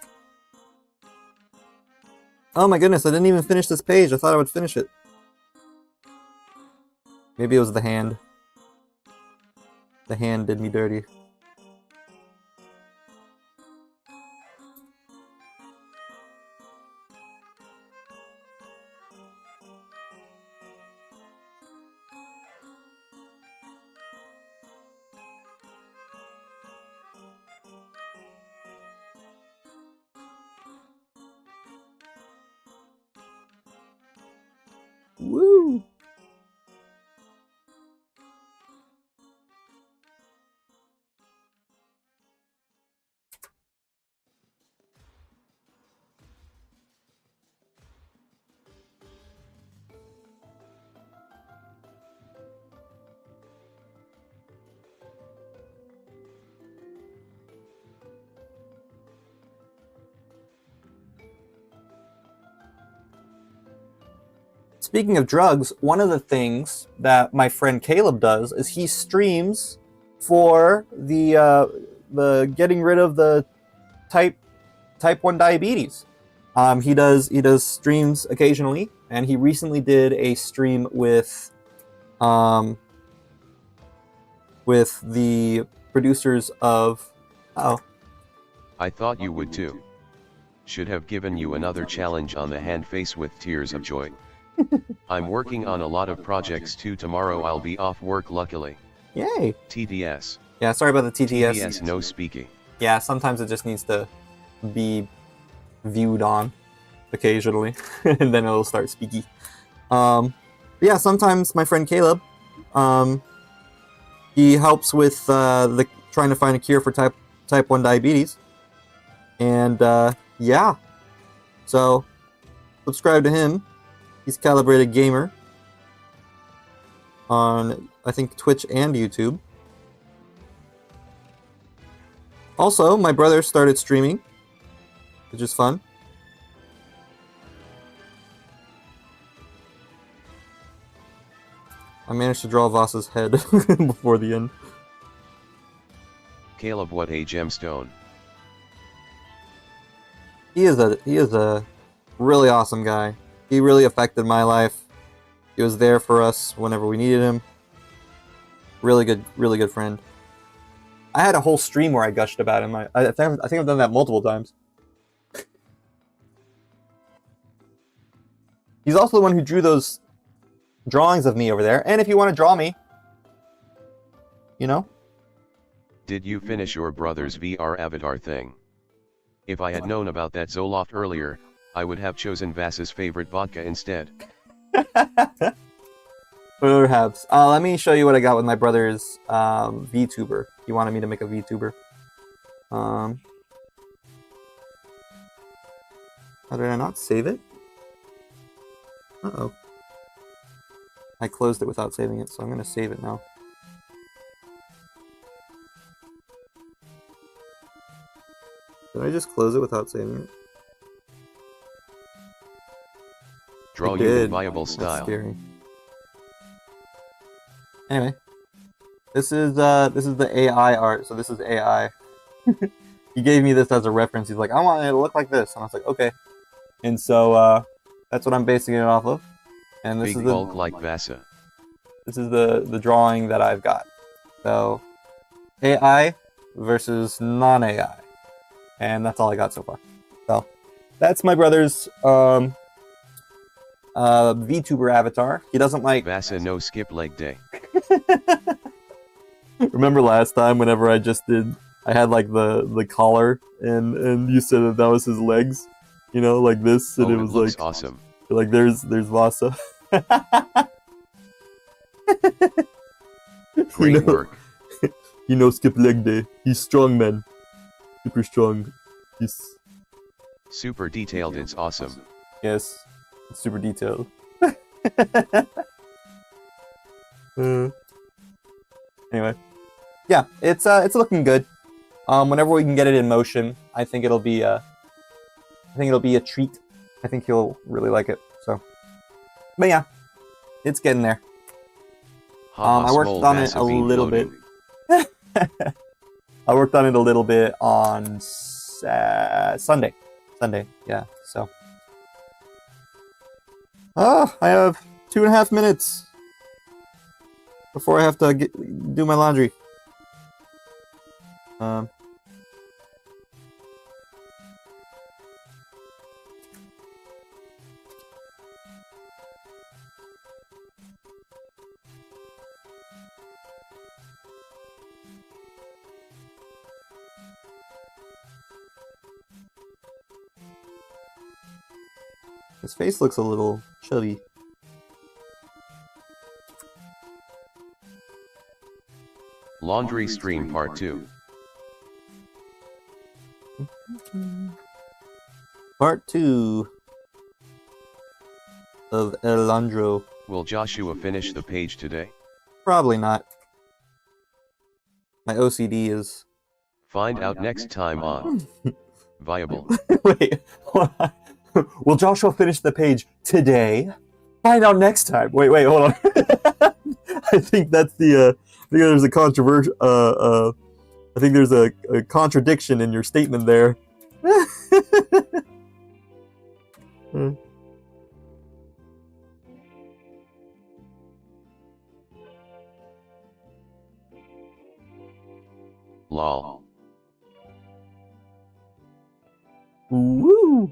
Oh my goodness, I didn't even finish this page. I thought I would finish it. Maybe it was the hand. The hand did me dirty. Woo! Speaking of drugs, one of the things that my friend Caleb does is he streams for the getting rid of the type 1 diabetes. He does streams occasionally, and he recently did a stream with the producers of I thought you would too. Should have given you another challenge on the hand face with tears of joy. I'm working on a lot of projects too. Tomorrow I'll be off work luckily. Yay! TDS. Yeah, sorry about the TTS. TDS no speaking. Yeah, sometimes it just needs to be viewed on occasionally, and then it'll start speaky. Yeah, sometimes my friend Caleb, he helps with the trying to find a cure for type 1 diabetes, and yeah, so subscribe to him. He's Calibrated Gamer on, I think, Twitch and YouTube. Also, my brother started streaming, which is fun. I managed to draw Vassa's head before the end. Caleb, what a gemstone. He is a really awesome guy. He really affected my life. He was there for us whenever we needed him. Really good friend. I had a whole stream where I gushed about him. I think I've done that multiple times. He's also the one who drew those drawings of me over there. And if you want to draw me, you know. Did you finish your brother's VR avatar thing? If I had known about that Zoloft earlier, I would have chosen Vassa's favorite vodka instead. Perhaps. Let me show you what I got with my brother's VTuber. He wanted me to make a VTuber. How did I not save it? Uh-oh. I closed it without saving it, so I'm going to save it now. Did I just close it without saving it? Draw I you in did. viable That's style. scary. Anyway, this is the AI art. So this is AI. He gave me this as a reference. He's like, I want it to look like this, and I was like, okay. And so that's what I'm basing it off of. And this Big is bulk like Vassa. this is the drawing that I've got. So AI versus non-AI, and that's all I got so far. So that's my brother's VTuber avatar. He doesn't like. Vassa no skip leg day. Remember last time whenever I had like the collar and you said that was his legs, you know, like this, and Oh, it was looks like awesome. like there's Vassa. Great work. You know, skip leg day. He's strong, man. Super strong. He's Super detailed, it's awesome. yes, it's super detailed. Anyway, yeah, it's looking good. Whenever we can get it in motion, I think it'll be a treat. I think he'll really like it. So, but yeah, it's getting there. I worked on it a little bit. I worked on it a little bit on Sunday. Yeah. So, I have 2.5 minutes before I have to do my laundry. His face looks a little chubby. Laundry stream part 2. Part 2 of El Landro. Will Joshua finish the page today? Probably not. My OCD is... Find out next time on Viable. Wait, hold on. Will Joshua finish the page today? Find out next time. Wait, hold on. I think that's the, I think there's a controversial, I think there's a contradiction in your statement there. Lol. Woo!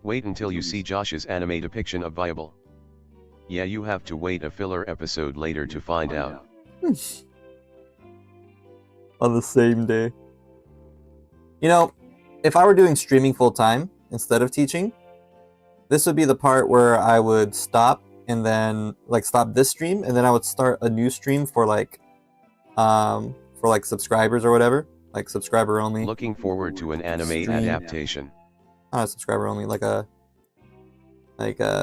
Wait until you see Josh's anime depiction of Viable. Yeah, you have to wait a filler episode later to find out. On the same day. You know, if I were doing streaming full time instead of teaching, this would be the part where I would stop and then like stop this stream and then I would start a new stream for like subscribers or whatever, like subscriber only. Looking forward to an anime Stream. adaptation. Not a subscriber only, like a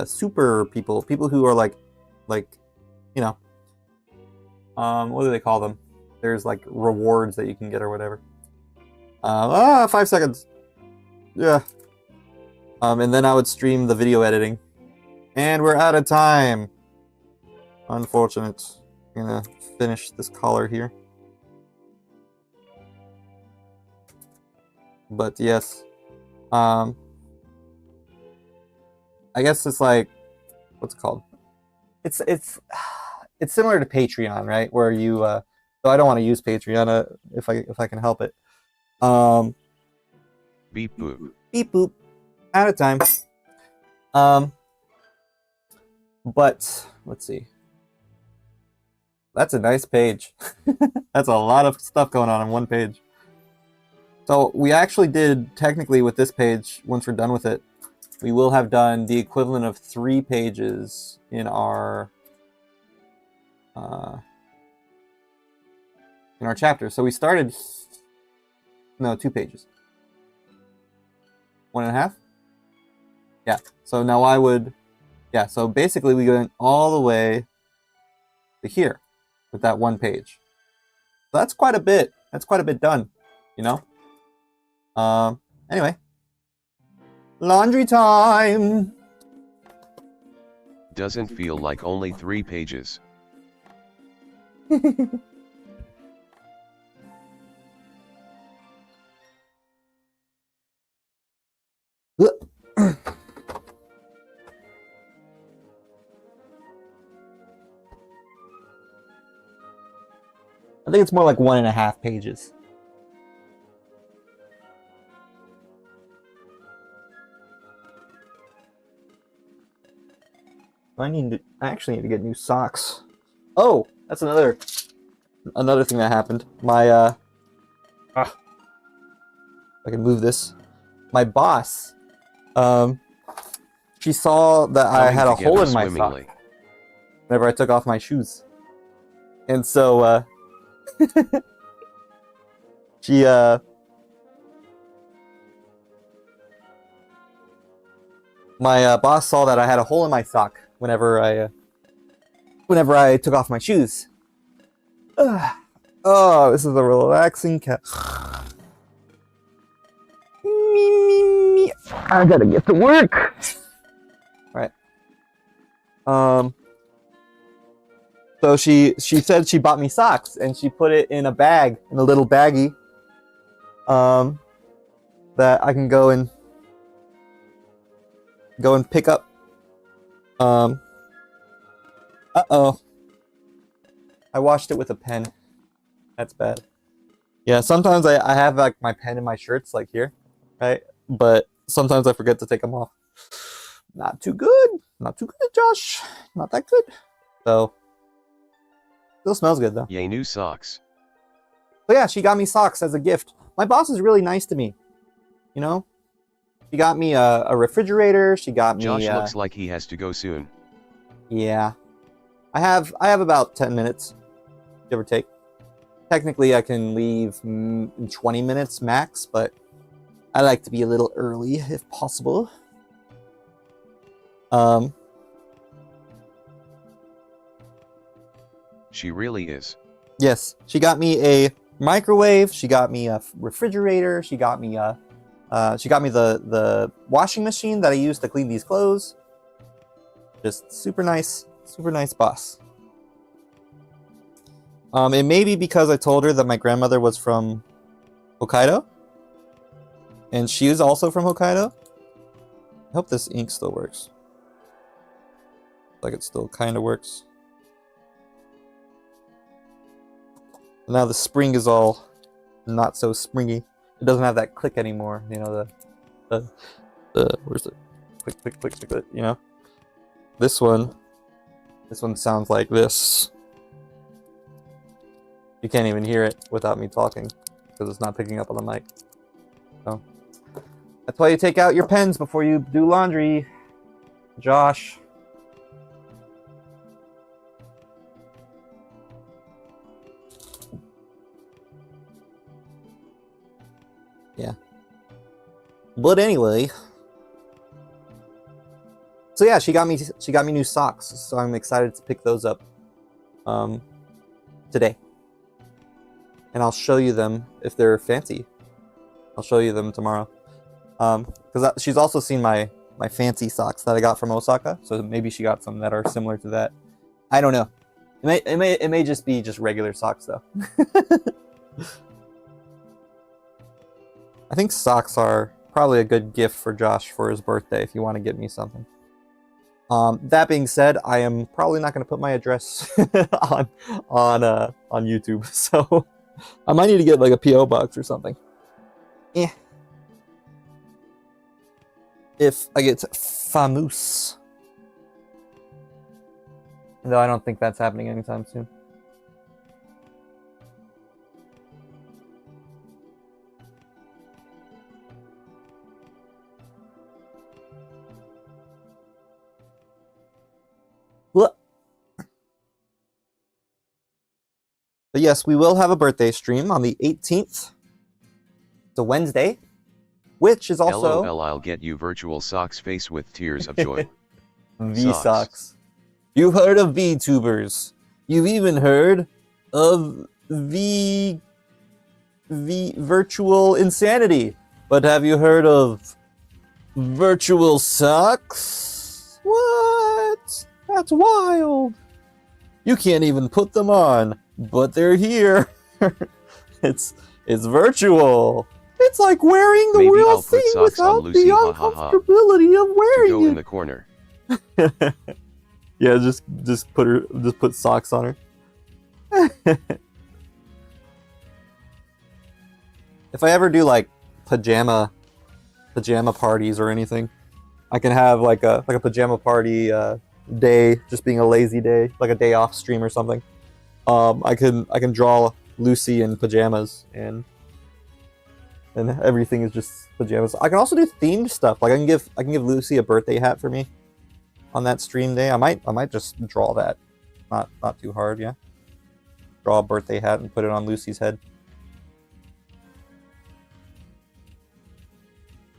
super people who are like you know, what do they call them? There's like rewards that you can get or whatever. 5 seconds. Yeah. And then I would stream the video editing. And we're out of time. Unfortunate. I'm gonna finish this collar here. But yes. I guess it's like, what's it called? It's similar to Patreon, right? Where you so I don't want to use Patreon if I can help it. Beep boop. Beep boop. Out of time. But let's see. That's a nice page. That's a lot of stuff going on one page. So we actually did, technically with this page, once we're done with it, we will have done the equivalent of 3 pages in our chapter. So we started, no, 2 pages. 1.5? Yeah, so now I would, yeah, so basically we went all the way to here with that 1 page. So that's quite a bit. That's quite a bit done, you know? Anyway. Laundry time! Doesn't feel like only 3 pages. I think it's more like 1.5 pages. I actually need to get new socks. Oh, that's another thing that happened. My if I can move this. My boss, she saw that I had a hole in my sock whenever I took off my shoes, and so she my boss saw that I had a hole in my sock whenever I took off my shoes. Oh, this is a relaxing cat. I gotta get to work. All right. So she said she bought me socks and she put it in a bag, in a little baggie, that I can go and pick up. Uh-oh. I washed it with a pen. That's bad. Yeah, sometimes I have like my pen in my shirts, like here, right? But sometimes I forget to take them off. Not too good. Not too good, Josh. Not that good. So, still smells good though. Yay, new socks. So yeah, she got me socks as a gift. My boss is really nice to me. You know? She got me a refrigerator. She got me. Josh looks like he has to go soon. Yeah, I have about 10 minutes, give or take. Technically, I can leave in 20 minutes max, but I like to be a little early if possible. She really is. Yes, she got me a microwave. She got me a refrigerator. She got me the washing machine that I use to clean these clothes. Just super nice boss. It may be because I told her that my grandmother was from Hokkaido, and she is also from Hokkaido. I hope this ink still works. Like it still kind of works. Now the spring is all not so springy. It doesn't have that click anymore. You know, the where's it? click, click, click, click, click, you know. This one sounds like this. You can't even hear it without me talking because it's not picking up on the mic. So that's why you take out your pens before you do laundry, Josh. Yeah. But anyway, so yeah, she got me new socks, so I'm excited to pick those up today. And I'll show you them if they're fancy. I'll show you them tomorrow. Because she's also seen my fancy socks that I got from Osaka, so maybe she got some that are similar to that. I don't know. It may just be just regular socks though. I think socks are probably a good gift for Josh for his birthday if you want to get me something. That being said, I am probably not going to put my address on YouTube, so I might need to get like a PO box or something. Yeah. If I get famous. Though I don't think that's happening anytime soon. But yes, we will have a birthday stream on the 18th. It's a Wednesday, which is also... LOL, I'll get you virtual socks face with tears of joy. V-socks. You've heard of VTubers. You've even heard of virtual insanity. But have you heard of virtual socks? What? That's wild. You can't even put them on, but they're here. It's virtual. It's like wearing the Maybe real I'll thing put socks without on Lucy, the ha, ha, ha. uncomfortability of wearing Go it. in the corner. Yeah, just put socks on her. If I ever do like pajama parties or anything, I can have like a pajama party day, just being a lazy day, like a day off stream or something. I can draw Lucy in pajamas and everything is just pajamas. I can also do themed stuff. Like I can give Lucy a birthday hat for me on that stream day. I might just draw that. Not too hard, yeah. Draw a birthday hat and put it on Lucy's head.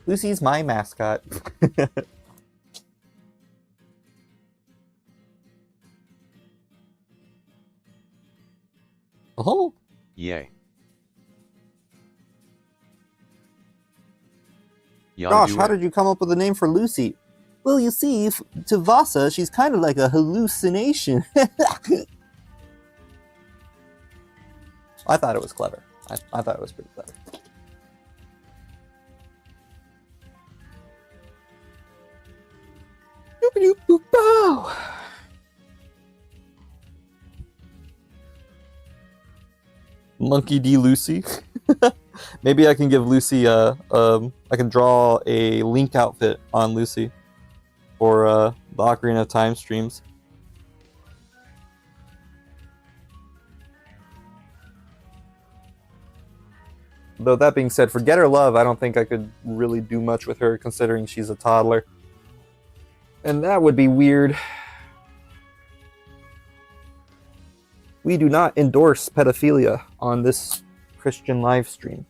Lucy's my mascot. Oh. Yay. Gosh, how did you come up with a name for Lucy? Well, you see, to Vassa, she's kind of like a hallucination. I thought it was clever. I thought it was pretty clever. Boop-a-doop-boop-bow. Monkey D. Lucy. Maybe I can give Lucy I can draw a Link outfit on Lucy for the Ocarina of Time streams. Though that being said, for Get Her Love, I don't think I could really do much with her considering she's a toddler. And that would be weird. We do not endorse pedophilia on this Christian live stream.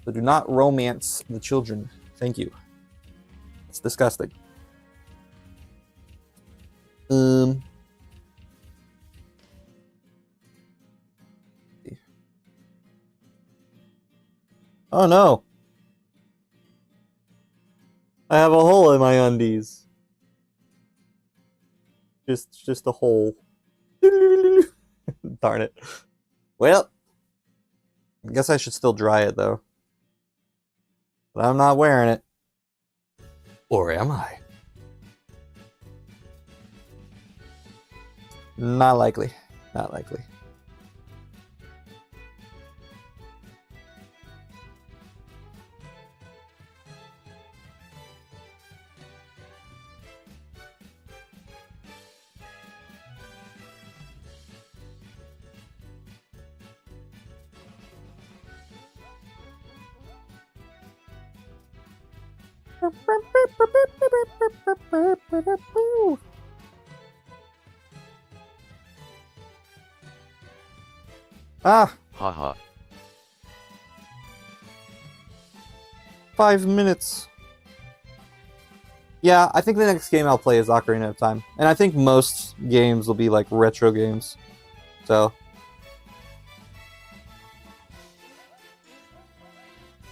So do not romance the children. Thank you. It's disgusting. Oh no. I have a hole in my undies. Just a hole. Darn it. Well, I guess I should still dry it though. But I'm not wearing it. Or am I? Not likely. Not likely. Ah, Haha. 5 minutes. Yeah, I think the next game I'll play is Ocarina of Time. And I think most games will be like retro games. So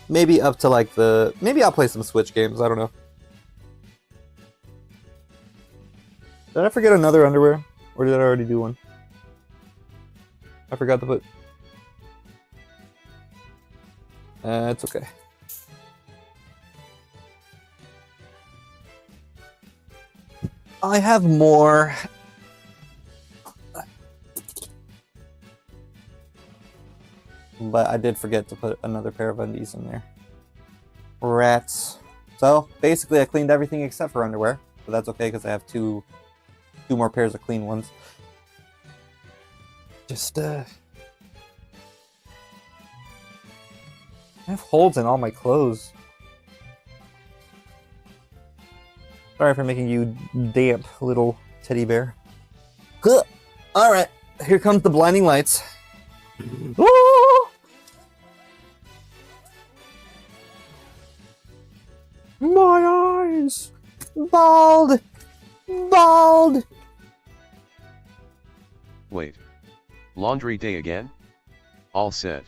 maybe up to like maybe I'll play some Switch games, I don't know. Did I forget another underwear? Or did I already do one? I forgot to put... it's okay. I have more. But I did forget to put another pair of undies in there. Rats. So, basically I cleaned everything except for underwear. But that's okay because I have two more pairs of clean ones. Just, I have holes in all my clothes. Sorry for making you damp, little teddy bear. Alright, here comes the blinding lights. Oh! My eyes! Bald! Bald! Wait. Laundry day again? All set.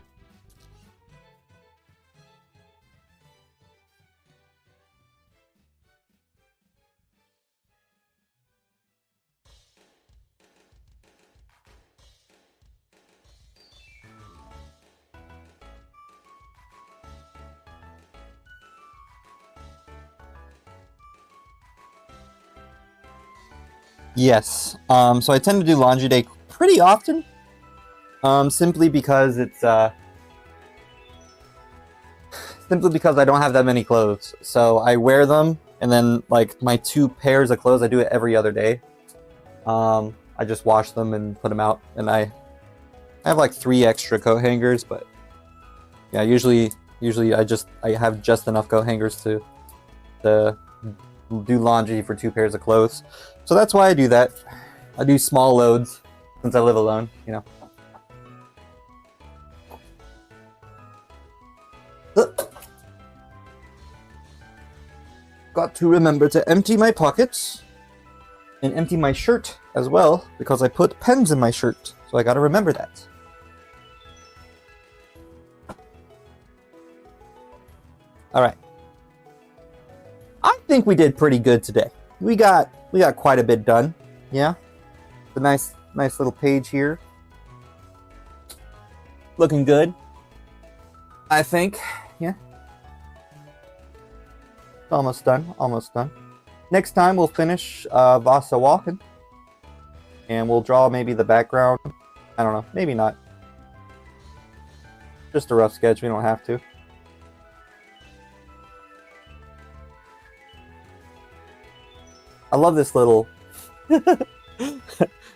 Yes. So I tend to do laundry day pretty often. Simply because it's simply because I don't have that many clothes. So I wear them, and then like my 2 pairs of clothes, I do it every other day. I just wash them and put them out, and I have like 3 extra coat hangers, but yeah, usually I have just enough coat hangers to do laundry for 2 pairs of clothes. So that's why I do that. I do small loads since I live alone, you know. Got to remember to empty my pockets and empty my shirt as well, because I put pens in my shirt. So I gotta remember that. Alright. I think we did pretty good today. We got quite a bit done. Yeah. The nice little page here. Looking good, I think. Yeah. Almost done. Almost done. Next time we'll finish Vassa walking. And we'll draw maybe the background. I don't know. Maybe not. Just a rough sketch. We don't have to. I love this little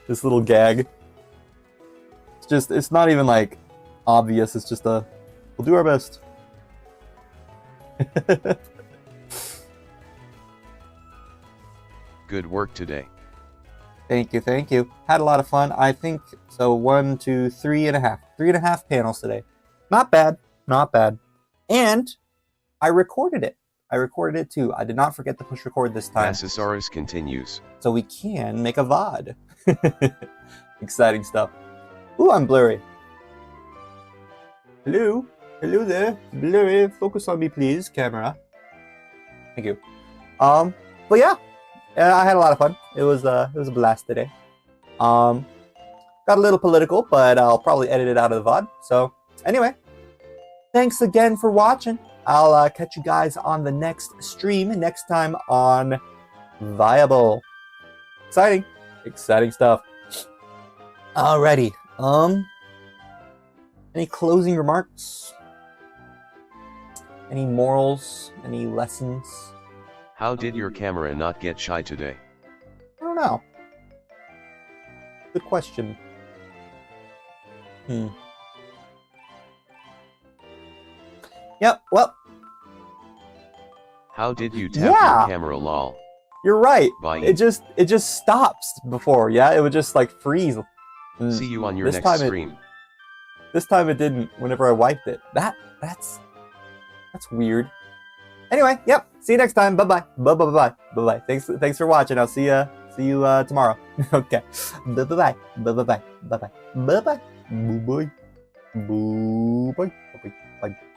this little gag. It's not even like obvious. It's just we'll do our best. Good work today. Thank you, thank you. Had a lot of fun. I think so. 1, 2, 3.5. 3.5 panels today. Not bad. Not bad. And I recorded it. I recorded it too. I did not forget to push record this time. Vassasaurus continues. So we can make a VOD. Exciting stuff. Ooh, I'm blurry. Hello? Hello there. Blurry. Focus on me, please, camera. Thank you. But yeah. I had a lot of fun. It was a blast today. Got a little political, but I'll probably edit it out of the VOD. So anyway, thanks again for watching. I'll catch you guys on the next stream next time on Viable. Exciting. Exciting stuff. Alrighty. Any closing remarks? Any morals? Any lessons? How did your camera not get shy today? I don't know. Good question. Yep, well. How did you tap Yeah. your camera, lol? You're right. Bye. It just stops before. Yeah, it would just like freeze. And See you on your this next time stream. This time it didn't. Whenever I wiped it, that's weird. Anyway, yep. See you next time. Bye bye. Bye bye bye bye bye. Thanks for watching. I'll see you tomorrow. Okay. Bye bye bye bye bye bye bye bye bye bye bye bye bye bye bye.